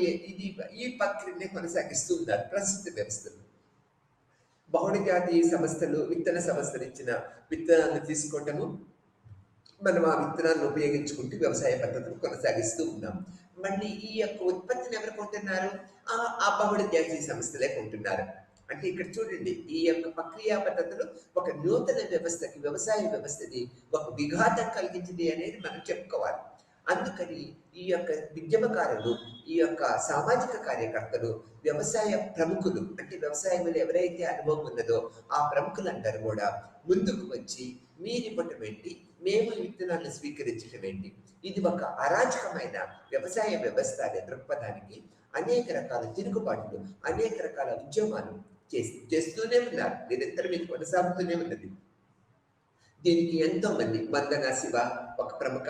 ఈ ప్రక్రియనే కొనసాగిస్తూ ఉన్నారు ప్రస్తుత వ్యవస్థలు. బహుళ జాతీయ సంస్థలు, విత్తన సంస్థలు ఇచ్చిన విత్తనాలను తీసుకోవటము, మనం ఆ విత్తనాలను ఉపయోగించుకుంటూ వ్యవసాయ పద్ధతులు కొనసాగిస్తూ ఉన్నాం. మళ్ళీ ఈ యొక్క ఉత్పత్తిని ఎవరు కొంటున్నారు? ఆ బహుళ జాతీయ సంస్థలే కొంటున్నారు. అంటే ఇక్కడ చూడండి, ఈ యొక్క ప్రక్రియా పద్ధతులు ఒక నూతన వ్యవస్థకి, వ్యవసాయ వ్యవస్థని ఒక విఘాతం కలిగించింది అనేది మనం చెప్పుకోవాలి. అందుకని ఈ యొక్క ఉద్యమకారులు, ఈ యొక్క సామాజిక కార్యకర్తలు, వ్యవసాయ ప్రముఖులు, అంటే వ్యవసాయంలో ఎవరైతే అనుభవం ఉన్నదో ఆ ప్రముఖులందరూ కూడా ముందుకు వచ్చి మీరివ్వటం ఏంటి, మేము విత్తనాలను స్వీకరించటం ఏంటి, ఇది ఒక అరాచకమైన వ్యవసాయ వ్యవస్థ అనే దృక్పథానికి అనేక రకాల తిరుగుబాట్లు, అనేక రకాల ఉద్యమాలు చేస్తూనే ఉన్నారు. నిరంతరం ఇది కొనసాగుతూనే ఉన్నది. దీనికి ఎంతో మంది, వందన శివ ఒక ప్రముఖ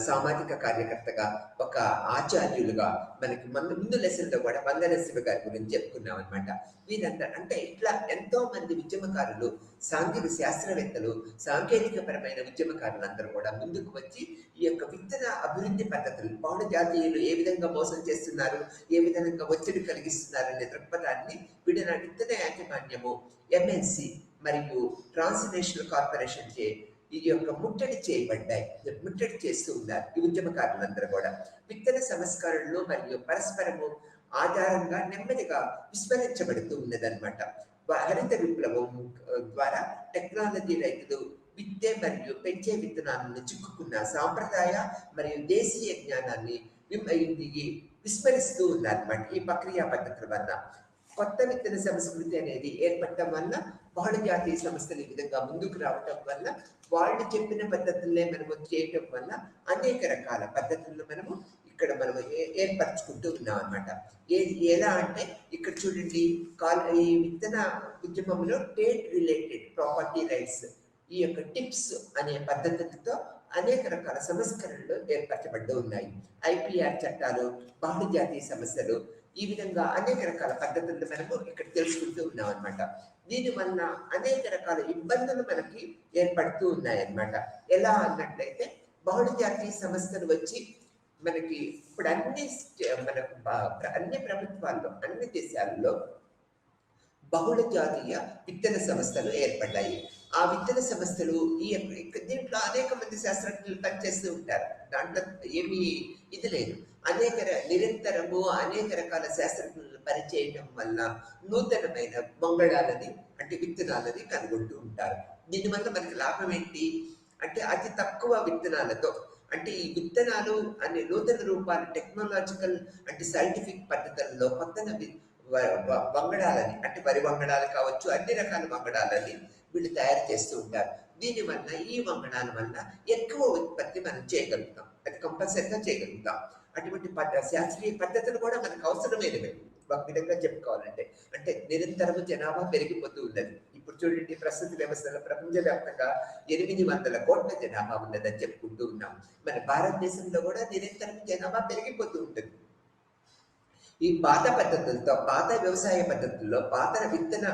సామాజిక కార్యకర్తగా, ఒక ఆచార్యులుగా, మనకి ముందు లెసన్లో కూడా వందన శివ గారి గురించి చెప్పుకున్నాం అనమాట. వీరందరూ అంటే ఇట్లా ఎంతో మంది ఉద్యమకారులు, సాంఘిక శాస్త్రవేత్తలు, సాంకేతిక పరమైన ఉద్యమకారులు అందరూ కూడా ముందుకు వచ్చి ఈ యొక్క విత్తన అభివృద్ధి పద్ధతులు, బహుళ జాతీయులు ఏ విధంగా మోసం చేస్తున్నారు, ఏ విధంగా ఒత్తిడి కలిగిస్తున్నారు అనే దృక్పథాన్ని విడిన విత్తన యాజమాన్యము, ఎంఎన్సి మరియు ట్రాన్స్నేషనల్ కార్పొరేషన్ ఈ యొక్క ముట్టడి చేయబడ్డాయి, ముట్టడి చేస్తూ ఉన్నారు ఈ ఉద్యమకారులందరూ కూడా. విత్తన సంస్కరణలు మరియు పరస్పరము ఆధారంగా నెమ్మదిగా విస్మరించబడుతూ ఉన్నదన్నమాట. హరిత విప్లవం ద్వారా టెక్నాలజీ రైతులు విత్తే మరియు పెంచే విత్తనాలను చిక్కుకున్న సాంప్రదాయ మరియు దేశీయ జ్ఞానాన్ని విస్మరిస్తూ ఉన్నారన్నమాట. ఈ ప్రక్రియా పద్ధతుల వల్ల కొత్త విత్తన సంస్కృతి అనేది ఏర్పడటం వల్ల, బహుళ జాతీయ సంస్థలు ఈ విధంగా ముందుకు రావటం వల్ల, వాళ్ళు చెప్పిన పద్ధతులనే మనము చేయటం వల్ల అనేక రకాల పద్ధతులను మనము ఇక్కడ మనము ఏర్పరచుకుంటూ ఉన్నాం అనమాట. ఎలా అంటే ఇక్కడ చూడండి, ఈ విత్తన ఉద్యమంలో స్టేట్ రిలేటెడ్ ప్రాపర్టీ రైట్స్, ఈ యొక్క టిప్స్ అనే పద్ధతులతో అనేక రకాల సంస్కరణలు ఏర్పరచబడ్డ ఉన్నాయి. ఐపీఆర్ చట్టాలు, బహుళ జాతీయ సమస్యలు, ఈ విధంగా అనేక రకాల పద్ధతులను మనము ఇక్కడ తెలుసుకుంటూ ఉన్నాం అనమాట. దీనివల్ల అనేక రకాల ఇబ్బందులు మనకి ఏర్పడుతూ ఉన్నాయన్నమాట. ఎలా అన్నట్లయితే, బహుళ జాతీయ సంస్థలు వచ్చి మనకి ఇప్పుడు అన్ని ప్రభుత్వాల్లో, అన్ని దేశాల్లో బహుళ జాతీయ విత్తన సంస్థలు ఏర్పడ్డాయి. ఆ విత్తన సంస్థలు దీంట్లో అనేక మంది శాస్త్రజ్ఞులు పనిచేస్తూ ఉంటారు. దాంట్లో ఏమీ ఇది లేదు. నిరంతరము అనేక రకాల శాస్త్రజ్ఞులను పనిచేయడం వల్ల నూతనమైన వంగడాలని, అంటే విత్తనాలని కనుగొంటూ ఉంటారు. దీనివల్ల మనకి లాభం ఏంటి అంటే, అతి తక్కువ విత్తనాలతో, అంటే ఈ విత్తనాలు అనే నూతన రూపాలు, టెక్నాలజికల్ అంటే సైంటిఫిక్ పద్ధతుల్లో కొత్త వంగడాలని, అంటే వరి వంగడాలు కావచ్చు, అన్ని రకాల వంగడాలని వీళ్ళు తయారు చేస్తూ ఉంటారు. దీనివల్ల, ఈ వంగడాల వల్ల ఎక్కువ ఉత్పత్తి మనం చేయగలుగుతాం, అది కంపల్సరీగా చేయగలుగుతాం. అటువంటి శాస్త్రీయ పద్ధతులు కూడా మనకు అవసరమైనవి ఒక విధంగా చెప్పుకోవాలంటే. అంటే నిరంతరము జనాభా పెరిగిపోతూ ఉన్నది. ఇప్పుడు చూడండి, ప్రస్తుత వ్యవస్థలో ప్రపంచవ్యాప్తంగా 800 కోట్ల జనాభా ఉన్నదని చెప్పుకుంటూ ఉన్నాం. మన భారతదేశంలో కూడా నిరంతరం జనాభా పెరిగిపోతూ ఉంటుంది. ఈ పాత పద్ధతులతో, పాత వ్యవసాయ పద్ధతుల్లో, పాత విత్తన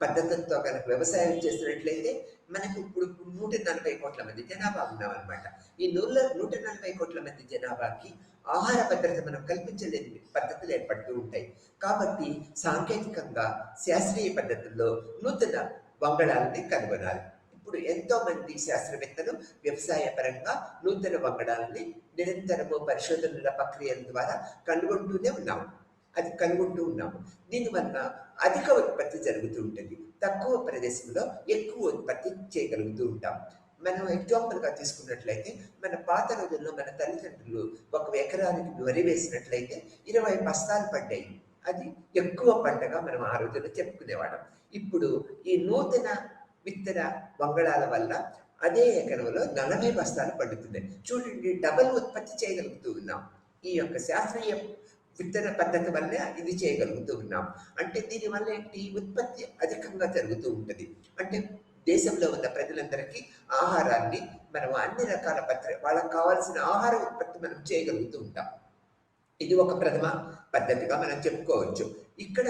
పద్ధతులతో కనుక వ్యవసాయం చేసినట్లయితే మనకు ఇప్పుడు 140 కోట్ల మంది జనాభా ఉన్నామన్నమాట. ఈ 140 కోట్ల మంది జనాభాకి ఆహార భద్రత మనం కల్పించలేని పద్ధతులు ఏర్పడుతూ ఉంటాయి. కాబట్టి సాంకేతికంగా శాస్త్రీయ పద్ధతుల్లో నూతన వంగడాలని కనుగొనాలి. ఇప్పుడు ఎంతో మంది శాస్త్రవేత్తలు వ్యవసాయ పరంగా నూతన వంగడాలని నిరంతరము పరిశోధనల ప్రక్రియల ద్వారా కనుగొంటూ ఉన్నాము. దీనివల్ల అధిక ఉత్పత్తి జరుగుతూ ఉంటుంది. తక్కువ ప్రదేశంలో ఎక్కువ ఉత్పత్తి చేయగలుగుతూ ఉంటాం. మనం ఎగ్జాంపుల్గా తీసుకున్నట్లయితే మన పాత రోజుల్లో మన తల్లిదండ్రులు ఒక ఎకరానికి వరి వేసినట్లయితే 20 బస్తాలు పడ్డాయి. అది ఎక్కువ పంటగా మనం ఆ రోజుల్లో చెప్పుకునేవాళ్ళం. ఇప్పుడు ఈ నూతన విత్తన వంగడాల వల్ల అదే ఎకరంలో 40 బస్తాలు పండుతున్నాయి. చూడండి, డబల్ ఉత్పత్తి చేయగలుగుతూ ఉన్నాం. ఈ యొక్క శాస్త్రీయ విత్తన పద్ధతి వల్లే ఇది చేయగలుగుతూ ఉన్నాం. అంటే దీనివల్ల ఏంటి, ఉత్పత్తి అధికంగా జరుగుతూ ఉంటుంది. అంటే దేశంలో ఉన్న ప్రజలందరికీ ఆహారాన్ని మనం అన్ని రకాల వాళ్ళకి కావాల్సిన ఆహార ఉత్పత్తి మనం చేయగలుగుతూ ఉంటాం. ఇది ఒక ప్రథమ పద్ధతిగా మనం చెప్పుకోవచ్చు. ఇక్కడ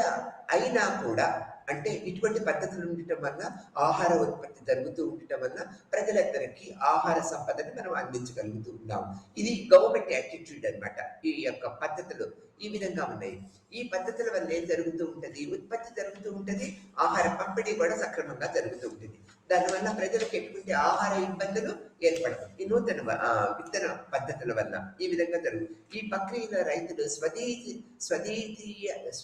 అయినా కూడా అంటే ఇటువంటి పద్ధతులు ఉండటం వల్ల ఆహార ఉత్పత్తి జరుగుతూ ఉండటం వల్ల ప్రజలందరికీ ఆహార సంపదని మనం అందించగలుగుతూ ఉన్నాం. ఇది గవర్నమెంట్ యాటిట్యూడ్ అనమాట. ఈ యొక్క పద్ధతులు ఈ విధంగా ఉన్నాయి. ఈ పద్ధతుల వల్ల ఏం జరుగుతూ ఉంటుంది, ఉత్పత్తి జరుగుతూ ఉంటుంది, ఆహార పంపిణీ కూడా సక్రమంగా జరుగుతూ ఉంటుంది. దానివల్ల ప్రజలకు ఎటువంటి ఆహార ఇబ్బందులు ఏర్పడతాయి. ఈ నూతన విత్తన పద్ధతుల వల్ల ఈ విధంగా జరుగుతుంది. ఈ ప్రక్రియలో రైతులు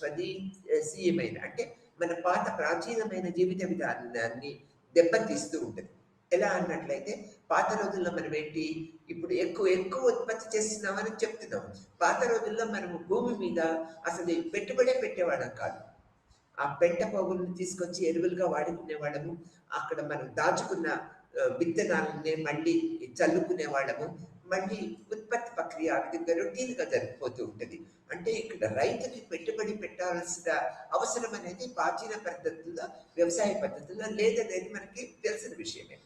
స్వదేశీయమైన అంటే మన పాత ప్రాచీనమైన జీవిత విధానాన్ని దెబ్బతీస్తూ ఉంటుంది. ఎలా అన్నట్లయితే పాత రోజుల్లో మనం ఏంటి, ఇప్పుడు ఎక్కువ ఉత్పత్తి చేస్తున్నామని చెప్తున్నాం. పాత రోజుల్లో మనము భూమి మీద అసలు పెట్టుబడే పెట్టేవాళ్ళం కాదు. ఆ పెంట పోగులను తీసుకొచ్చి ఎరువులుగా వాడుకునేవాళ్ళము. అక్కడ మనం దాచుకున్న విత్తనాలనే మళ్ళీ చల్లుకునేవాళ్ళము. మళ్ళీ ఉత్పత్తి ప్రక్రియ ఆ విధంగా రొటీన్గా జరిగిపోతూ ఉంటుంది. అంటే ఇక్కడ రైతుకి పెట్టుబడి పెట్టాల్సిన అవసరం అనేది ప్రాచీన పద్ధతుల్లో, వ్యవసాయ పద్ధతుల్లో లేదనేది మనకి తెలిసిన విషయమే.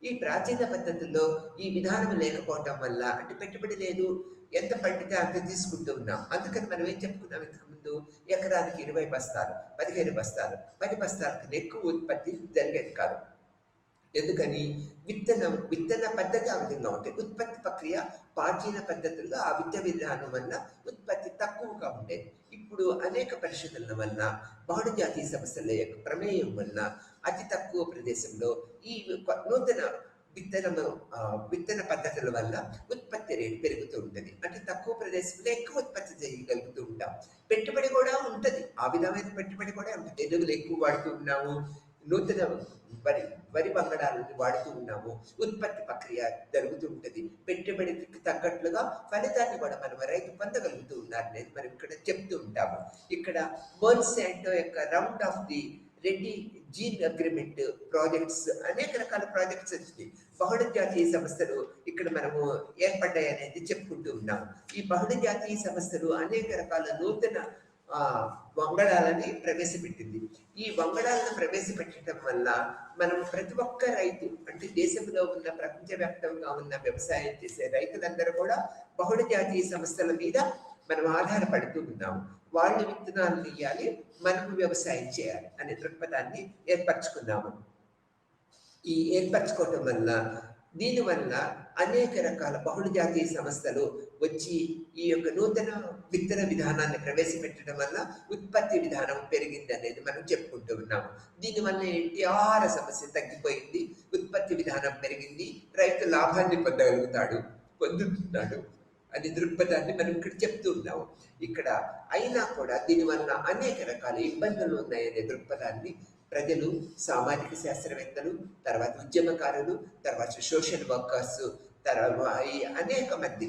ఈ ప్రాచీన పద్ధతుల్లో ఈ విధానం లేకపోవటం వల్ల అంటే పెట్టుబడి లేదు, ఎంత పండితే అంత తీసుకుంటూ ఉన్నాం. అందుకని మనం ఏం చెప్పుకున్నాం ఇంతకుముందు, ఎకరానికి 20 బస్తాలు, 15 బస్తాలు, 10 బస్తాల కన్నా ఎక్కువ ఉత్పత్తి జరిగేది కాదు. ఎందుకని, విత్తన పద్ధతి ఆ విధంగా ఉంటాయి. ఉత్పత్తి ప్రక్రియ ప్రాచీన పద్ధతుల్లో ఆ విత్తన విధానం వల్ల ఉత్పత్తి తక్కువగా ఉండేది. ఇప్పుడు అనేక పరిశోధనల వల్ల, బహుళజాతీయ సంస్థల యొక్క ప్రమేయం వల్ల అతి తక్కువ ప్రదేశంలో ఈ నూతన విత్తన పద్ధతుల వల్ల ఉత్పత్తి రేటు పెరుగుతూ ఉంటుంది. అంటే తక్కువ ప్రదేశంలో ఎక్కువ ఉత్పత్తి చేయగలుగుతూ ఉంటాం. పెట్టుబడి కూడా ఉంటుంది, ఆ విధమైన పెట్టుబడి కూడా ఉంటుంది. ఎరువులు ఎక్కువ వాడుతూ ఉన్నాము, నూతన వరి వంగడాలను వాడుతూ ఉన్నాము, ఉత్పత్తి ప్రక్రియ జరుగుతూ ఉంటుంది. పెట్టుబడికి తగ్గట్లుగా ఫలితాన్ని కూడా మనం రైతు పొందగలుగుతూ ఉన్నారనేది మనం ఇక్కడ చెప్తూ ఉంటాము. ఇక్కడ మోన్సాంటో యొక్క round of the ready gene agreement projects, అనేక రకాల ప్రాజెక్ట్స్ వచ్చినాయి. బహుళ జాతీయ సంస్థలు ఇక్కడ మనము ఏర్పడ్డాయి అనేది చెప్పుకుంటూ ఉన్నాము. ఈ బహుళ జాతీయ సంస్థలు అనేక రకాల నూతన వంగడాలని ప్రవేశపెట్టింది. ఈ వంగడాలను ప్రవేశపెట్టడం వల్ల మనం ప్రతి ఒక్క రైతు అంటే దేశంలో ఉన్న, ప్రపంచవ్యాప్తంగా ఉన్న వ్యవసాయం చేసే రైతులందరూ కూడా బహుళ జాతీయ సంస్థల మీద మనం ఆధారపడుతూ ఉన్నాము. వాళ్ళు విత్తనాలను ఇవ్వాలి, మనము వ్యవసాయం చేయాలి అనే దృక్పథాన్ని ఏర్పరచుకున్నాము. ఈ ఏర్పరచుకోవటం వల్ల దీనివల్ల అనేక రకాల బహుళ జాతీయ సంస్థలు వచ్చి ఈ యొక్క నూతన విత్తన విధానాన్ని ప్రవేశపెట్టడం వల్ల ఉత్పత్తి విధానం పెరిగింది అనేది మనం చెప్పుకుంటూ ఉన్నాము. దీనివల్ల ఏంటి, ఆహార సమస్య తగ్గిపోయింది, ఉత్పత్తి విధానం పెరిగింది, రైతు లాభాన్ని పొందుతున్నాడు అనే దృక్పథాన్ని మనం ఇక్కడ చెప్తూ ఉన్నాము. ఇక్కడ అయినా కూడా దీనివల్ల అనేక రకాల ఇబ్బందులు ఉన్నాయనే దృక్పథాన్ని ప్రజలు, సామాజిక శాస్త్రవేత్తలు, తర్వాత ఉద్యమకారులు, తర్వాత సోషల్ వర్కర్స్, తర్వాత అనేక మంది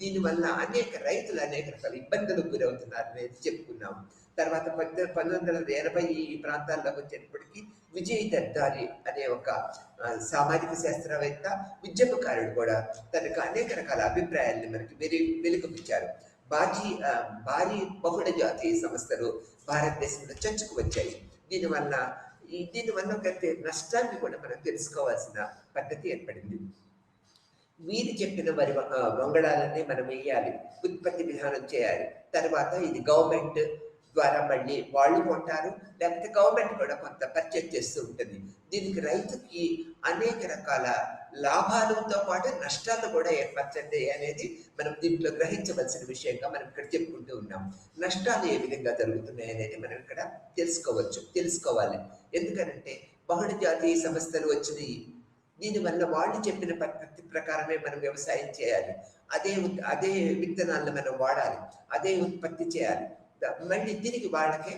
దీనివల్ల అనేక రైతులు అనేక రకాల ఇబ్బందులకు గురవుతున్నారు అనేది చెప్పుకున్నాం. తర్వాత 1980 ఈ ప్రాంతాల్లోకి వచ్చేటప్పటికి విజయ్ దర్దారి అనే ఒక సామాజిక శాస్త్రవేత్త, ఉద్యమకారుడు కూడా తనకు అనేక రకాల అభిప్రాయాల్ని మనకి వెలుగుపించారు. భారీ బహుళ జాతీయ సంస్థలు భారతదేశంలో చర్చకు వచ్చాయి. దీనివల్ల కలిగే నష్టాన్ని కూడా మనం తెలుసుకోవాల్సిన పద్ధతి ఏర్పడింది. వీరు చెప్పిన వంగడాలన్నీ మనం వేయాలి, ఉత్పత్తి విధానం చేయాలి. తర్వాత ఇది గవర్నమెంట్ ద్వారా మళ్ళీ వాళ్ళు కొంటారు, లేకపోతే గవర్నమెంట్ కూడా కొంత పర్చేజ్ చేస్తూ ఉంటుంది. దీనికి రైతుకి అనేక రకాల లాభాలతో పాటు నష్టాలు కూడా ఏర్పరచండి అనేది మనం దీంట్లో గ్రహించవలసిన విషయంగా మనం ఇక్కడ చెప్పుకుంటూ ఉన్నాం. నష్టాలు ఏ విధంగా జరుగుతున్నాయి అనేది మనం ఇక్కడ తెలుసుకోవాలి. ఎందుకనంటే బహుళ జాతీయ సంస్థలు వచ్చినాయి, దీనివల్ల వాళ్ళు చెప్పిన పద్ధతి ప్రకారమే మనం వ్యవసాయం చేయాలి, అదే విత్తనాలను మనం వాడాలి, అదే ఉత్పత్తి చేయాలి, మళ్ళీ తిరిగి వాళ్ళకే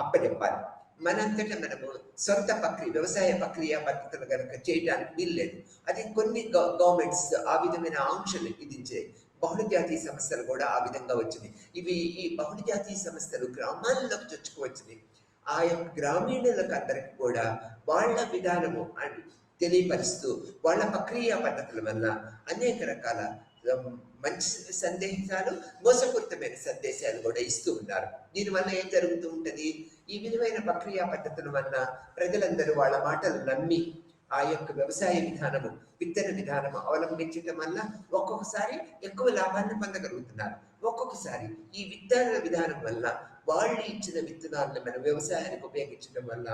అప్పచెప్పాలి. మనంతటా మనము సొంత వ్యవసాయ ప్రక్రియ పద్ధతులు కనుక చేయడానికి వీల్లేదు. అది కొన్ని గవర్నమెంట్స్ ఆ విధమైన ఆంక్షలు విధించాయి. బహుళ జాతీయ సంస్థలు కూడా ఆ విధంగా వచ్చినాయి. ఈ బహుళ జాతీయ సంస్థలు గ్రామాల్లోకి చొచ్చుకువచ్చినాయి. ఆ యొక్క గ్రామీణులకు అందరికి కూడా వాళ్ళ విధానము అని తెలియపరుస్తూ వాళ్ళ ప్రక్రియ పద్ధతుల వల్ల అనేక రకాల మంచి సందేశాలు, మోసపూరితమైన సందేశాలు కూడా ఇస్తూ ఉన్నారు. దీనివల్ల ఏం జరుగుతూ ఉంటుంది? ఈ విధమైన ప్రక్రియ పద్ధతుల వల్ల ప్రజలందరూ వాళ్ళ మాటలు నమ్మి ఆ యొక్క వ్యవసాయ విధానము, విత్తన విధానము అవలంబించడం వల్ల ఒక్కొక్కసారి ఎక్కువ లాభాన్ని పొందగలుగుతున్నారు. ఒక్కొక్కసారి ఈ విత్తన విధానం వల్ల వాళ్ళు ఇచ్చిన విత్తనాలను మనం వ్యవసాయానికి ఉపయోగించడం వల్ల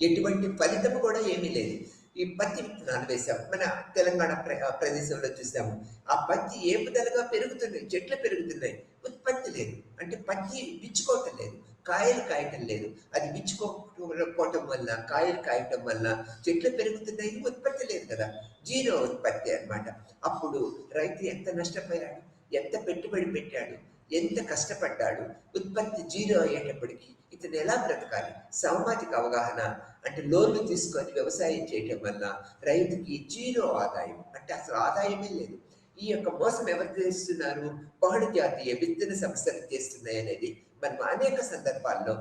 ఎటువంటి ఫలితం కూడా ఏమీ లేదు. ఈ పత్తి విత్తనాలు వేసాము, మన తెలంగాణ ప్రదేశంలో చూసాము. ఆ పత్తి ఏపుదలగా పెరుగుతున్నాయి, చెట్లు పెరుగుతున్నాయి, ఉత్పత్తి లేదు. అంటే పత్తి విచ్చుకోవటం లేదు, కాయలు కాయటం లేదు. అది విచ్చుకోకపోవటం వల్ల, కాయలు కాయటం వల్ల చెట్లు పెరుగుతున్నాయి, ఉత్పత్తి లేదు కదా, జీరో ఉత్పత్తి అన్నమాట. అప్పుడు రైతు ఎంత నష్టపోయాడు, ఎంత పెట్టుబడి పెట్టాడు, ఎంత కష్టపడ్డాడు, ఉత్పత్తి జీరో అయ్యేటప్పటికీ ఇతను ఎలా బ్రతకాలి? సామాజిక అవగాహన అంటే లోన్లు తీసుకొని వ్యవసాయం చేయటం వల్ల రైతుకి జీరో ఆదాయం, అంటే అసలు ఆదాయమే లేదు. ఈ యొక్క మోసం ఎవరు చేస్తున్నారు? బహుళ జాతీయ విత్తన సంస్థలు చేస్తున్నాయి అనేది మనం అనేక సందర్భాల్లో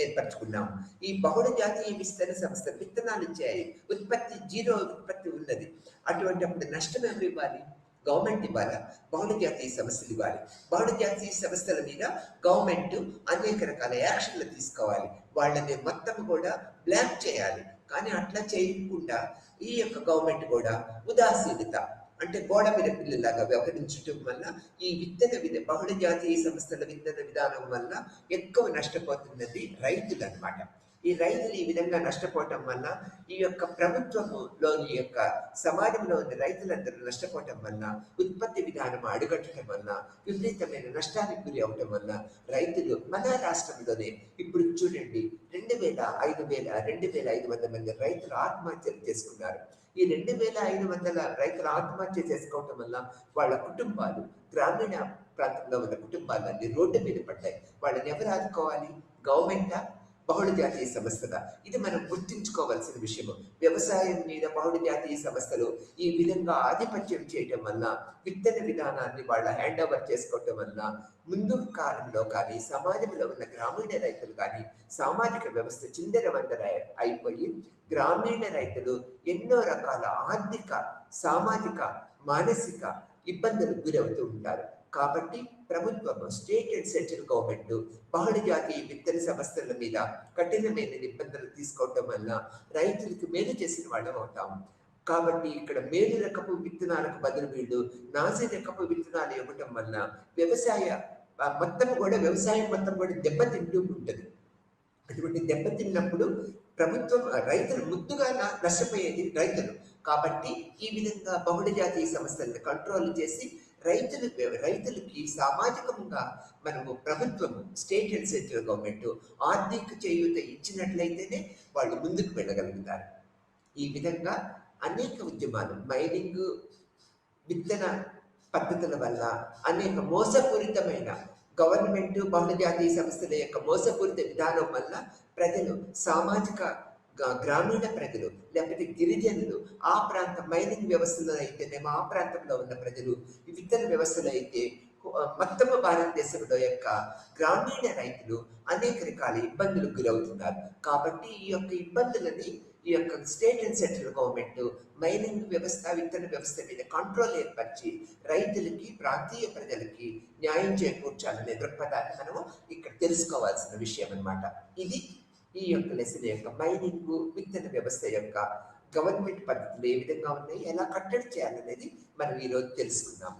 ఏర్పరచుకున్నాం. ఈ బహుళ జాతీయ విత్తన సంస్థలు విత్తనాలు ఇచ్చాయి, ఉత్పత్తి జీరో ఉత్పత్తి ఉన్నది. అటువంటిప్పుడు నష్టం ఎవరు ఇవ్వాలి? గవర్నమెంట్ ఇవ్వాలా? బహుళ జాతీయ సంస్థలు ఇవ్వాలి. బహుళ జాతీయ సంస్థల మీద గవర్నమెంట్ అనేక రకాల యాక్షన్లు తీసుకోవాలి, వాళ్ళని మొత్తం కూడా బ్లాక్ చేయాలి. కానీ అట్లా చేయకుండా ఈ యొక్క గవర్నమెంట్ కూడా ఉదాసీనత అంటే గోడ మీద పిల్లలాగా వ్యవహరించడం వల్ల ఈ బహుళ జాతీయ సంస్థల విత్తన విధానం వల్ల ఎక్కువ నష్టపోతున్నది రైతులు అన్నమాట. ఈ రైతులు ఈ విధంగా నష్టపోవటం వల్ల ఈ యొక్క ప్రభుత్వములోని యొక్క సమాజంలో ఉన్న రైతులందరూ నష్టపోవటం వల్ల, ఉత్పత్తి విధానం అడుగట్టడం వల్ల, విపరీతమైన నష్టానికి గురి అవటం వల్ల రైతులు మన రాష్ట్రంలోనే ఇప్పుడు చూడండి 2,500 మంది రైతులు ఆత్మహత్యలు చేసుకున్నారు. ఈ 2,500 రైతులు ఆత్మహత్య చేసుకోవటం వల్ల వాళ్ళ కుటుంబాలు, గ్రామీణ ప్రాంతంలో ఉన్న కుటుంబాలన్నీ రోడ్డు మీద పడ్డాయి. వాళ్ళని ఎవరు ఆదుకోవాలి? గవర్నమెంటా, బహుళ జాతీయ సంస్థల? ఇది మనం గుర్తించుకోవాల్సిన విషయము. వ్యవసాయం మీద బహుళ జాతీయ సంస్థలు ఈ విధంగా ఆధిపత్యం చేయటం వల్ల, విత్తన విధానాన్ని వాళ్ళ హ్యాండ్ ఓవర్ చేసుకోవటం వల్ల ముందు కాలంలో కానీ సమాజంలో ఉన్న గ్రామీణ రైతులు కానీ సామాజిక వ్యవస్థ చిందరవందర అయిపోయి గ్రామీణ రైతులు ఎన్నో రకాల ఆర్థిక, సామాజిక, మానసిక ఇబ్బందులకు గురవుతూ ఉంటారు. కాబట్టి ప్రభుత్వం, స్టేట్ అండ్ సెంట్రల్ గవర్నమెంట్ బహుళ జాతీయ విత్తన సంస్థల మీద కఠినమైన నిబంధనలు తీసుకోవటం వల్ల రైతులకు మేలు చేసిన వాళ్ళం అవుతాము. కాబట్టి ఇక్కడ మేలు రకపు విత్తనాలకు బదులు వీళ్ళు నాసి రకపు విత్తనాలు ఇవ్వటం వల్ల వ్యవసాయం మొత్తం కూడా దెబ్బతింటూ ఉంటుంది. అటువంటి దెబ్బతిన్నప్పుడు ప్రభుత్వం, రైతులు ముందుగా నష్టపోయేది రైతులు. కాబట్టి ఈ విధంగా బహుళ జాతీయ సంస్థలను కంట్రోల్ చేసి రైతులకి సామాజికంగా మనము ప్రభుత్వము, స్టేట్ అండ్ సెంట్రల్ గవర్నమెంట్ ఆర్థిక చేయూత ఇచ్చినట్లయితేనే వాళ్ళు ముందుకు వెళ్ళగలుగుతారు. ఈ విధంగా అనేక ఉద్యమాలు, మైనింగ్, విత్తన పద్ధతుల వల్ల అనేక మోసపూరితమైన గవర్నమెంట్, బహుళ జాతీయ సంస్థల యొక్క మోసపూరిత విధానం వల్ల ప్రజలు, సామాజిక గ్రామీణ ప్రజలు లేకపోతే గిరిజనులు, ఆ ప్రాంత మైనింగ్ వ్యవస్థలో అయితేనేమో ఆ ప్రాంతంలో ఉన్న ప్రజలు, ఈ విత్తన వ్యవస్థలో అయితే మొత్తము భారతదేశంలో యొక్క గ్రామీణ రైతులు అనేక రకాల ఇబ్బందులకు గురవుతున్నారు. కాబట్టి ఈ యొక్క ఇబ్బందులని ఈ యొక్క state and central government mining వ్యవస్థ, విత్తన వ్యవస్థ మీద కంట్రోల్ ఏర్పరిచి రైతులకి, ప్రాంతీయ ప్రజలకి న్యాయం చేకూర్చాలనే దృక్పథాన్ని మనము ఇక్కడ తెలుసుకోవాల్సిన విషయం అన్నమాట. ఇది ఈ యొక్క లెసన్ యొక్క మైనింగ్ విత్తన వ్యవస్థ యొక్క గవర్నమెంట్ పద్ధతులు ఏ విధంగా ఉన్నాయి, ఎలా కట్టడి చేయాలనేది మనం ఈరోజు తెలుసుకుందాం.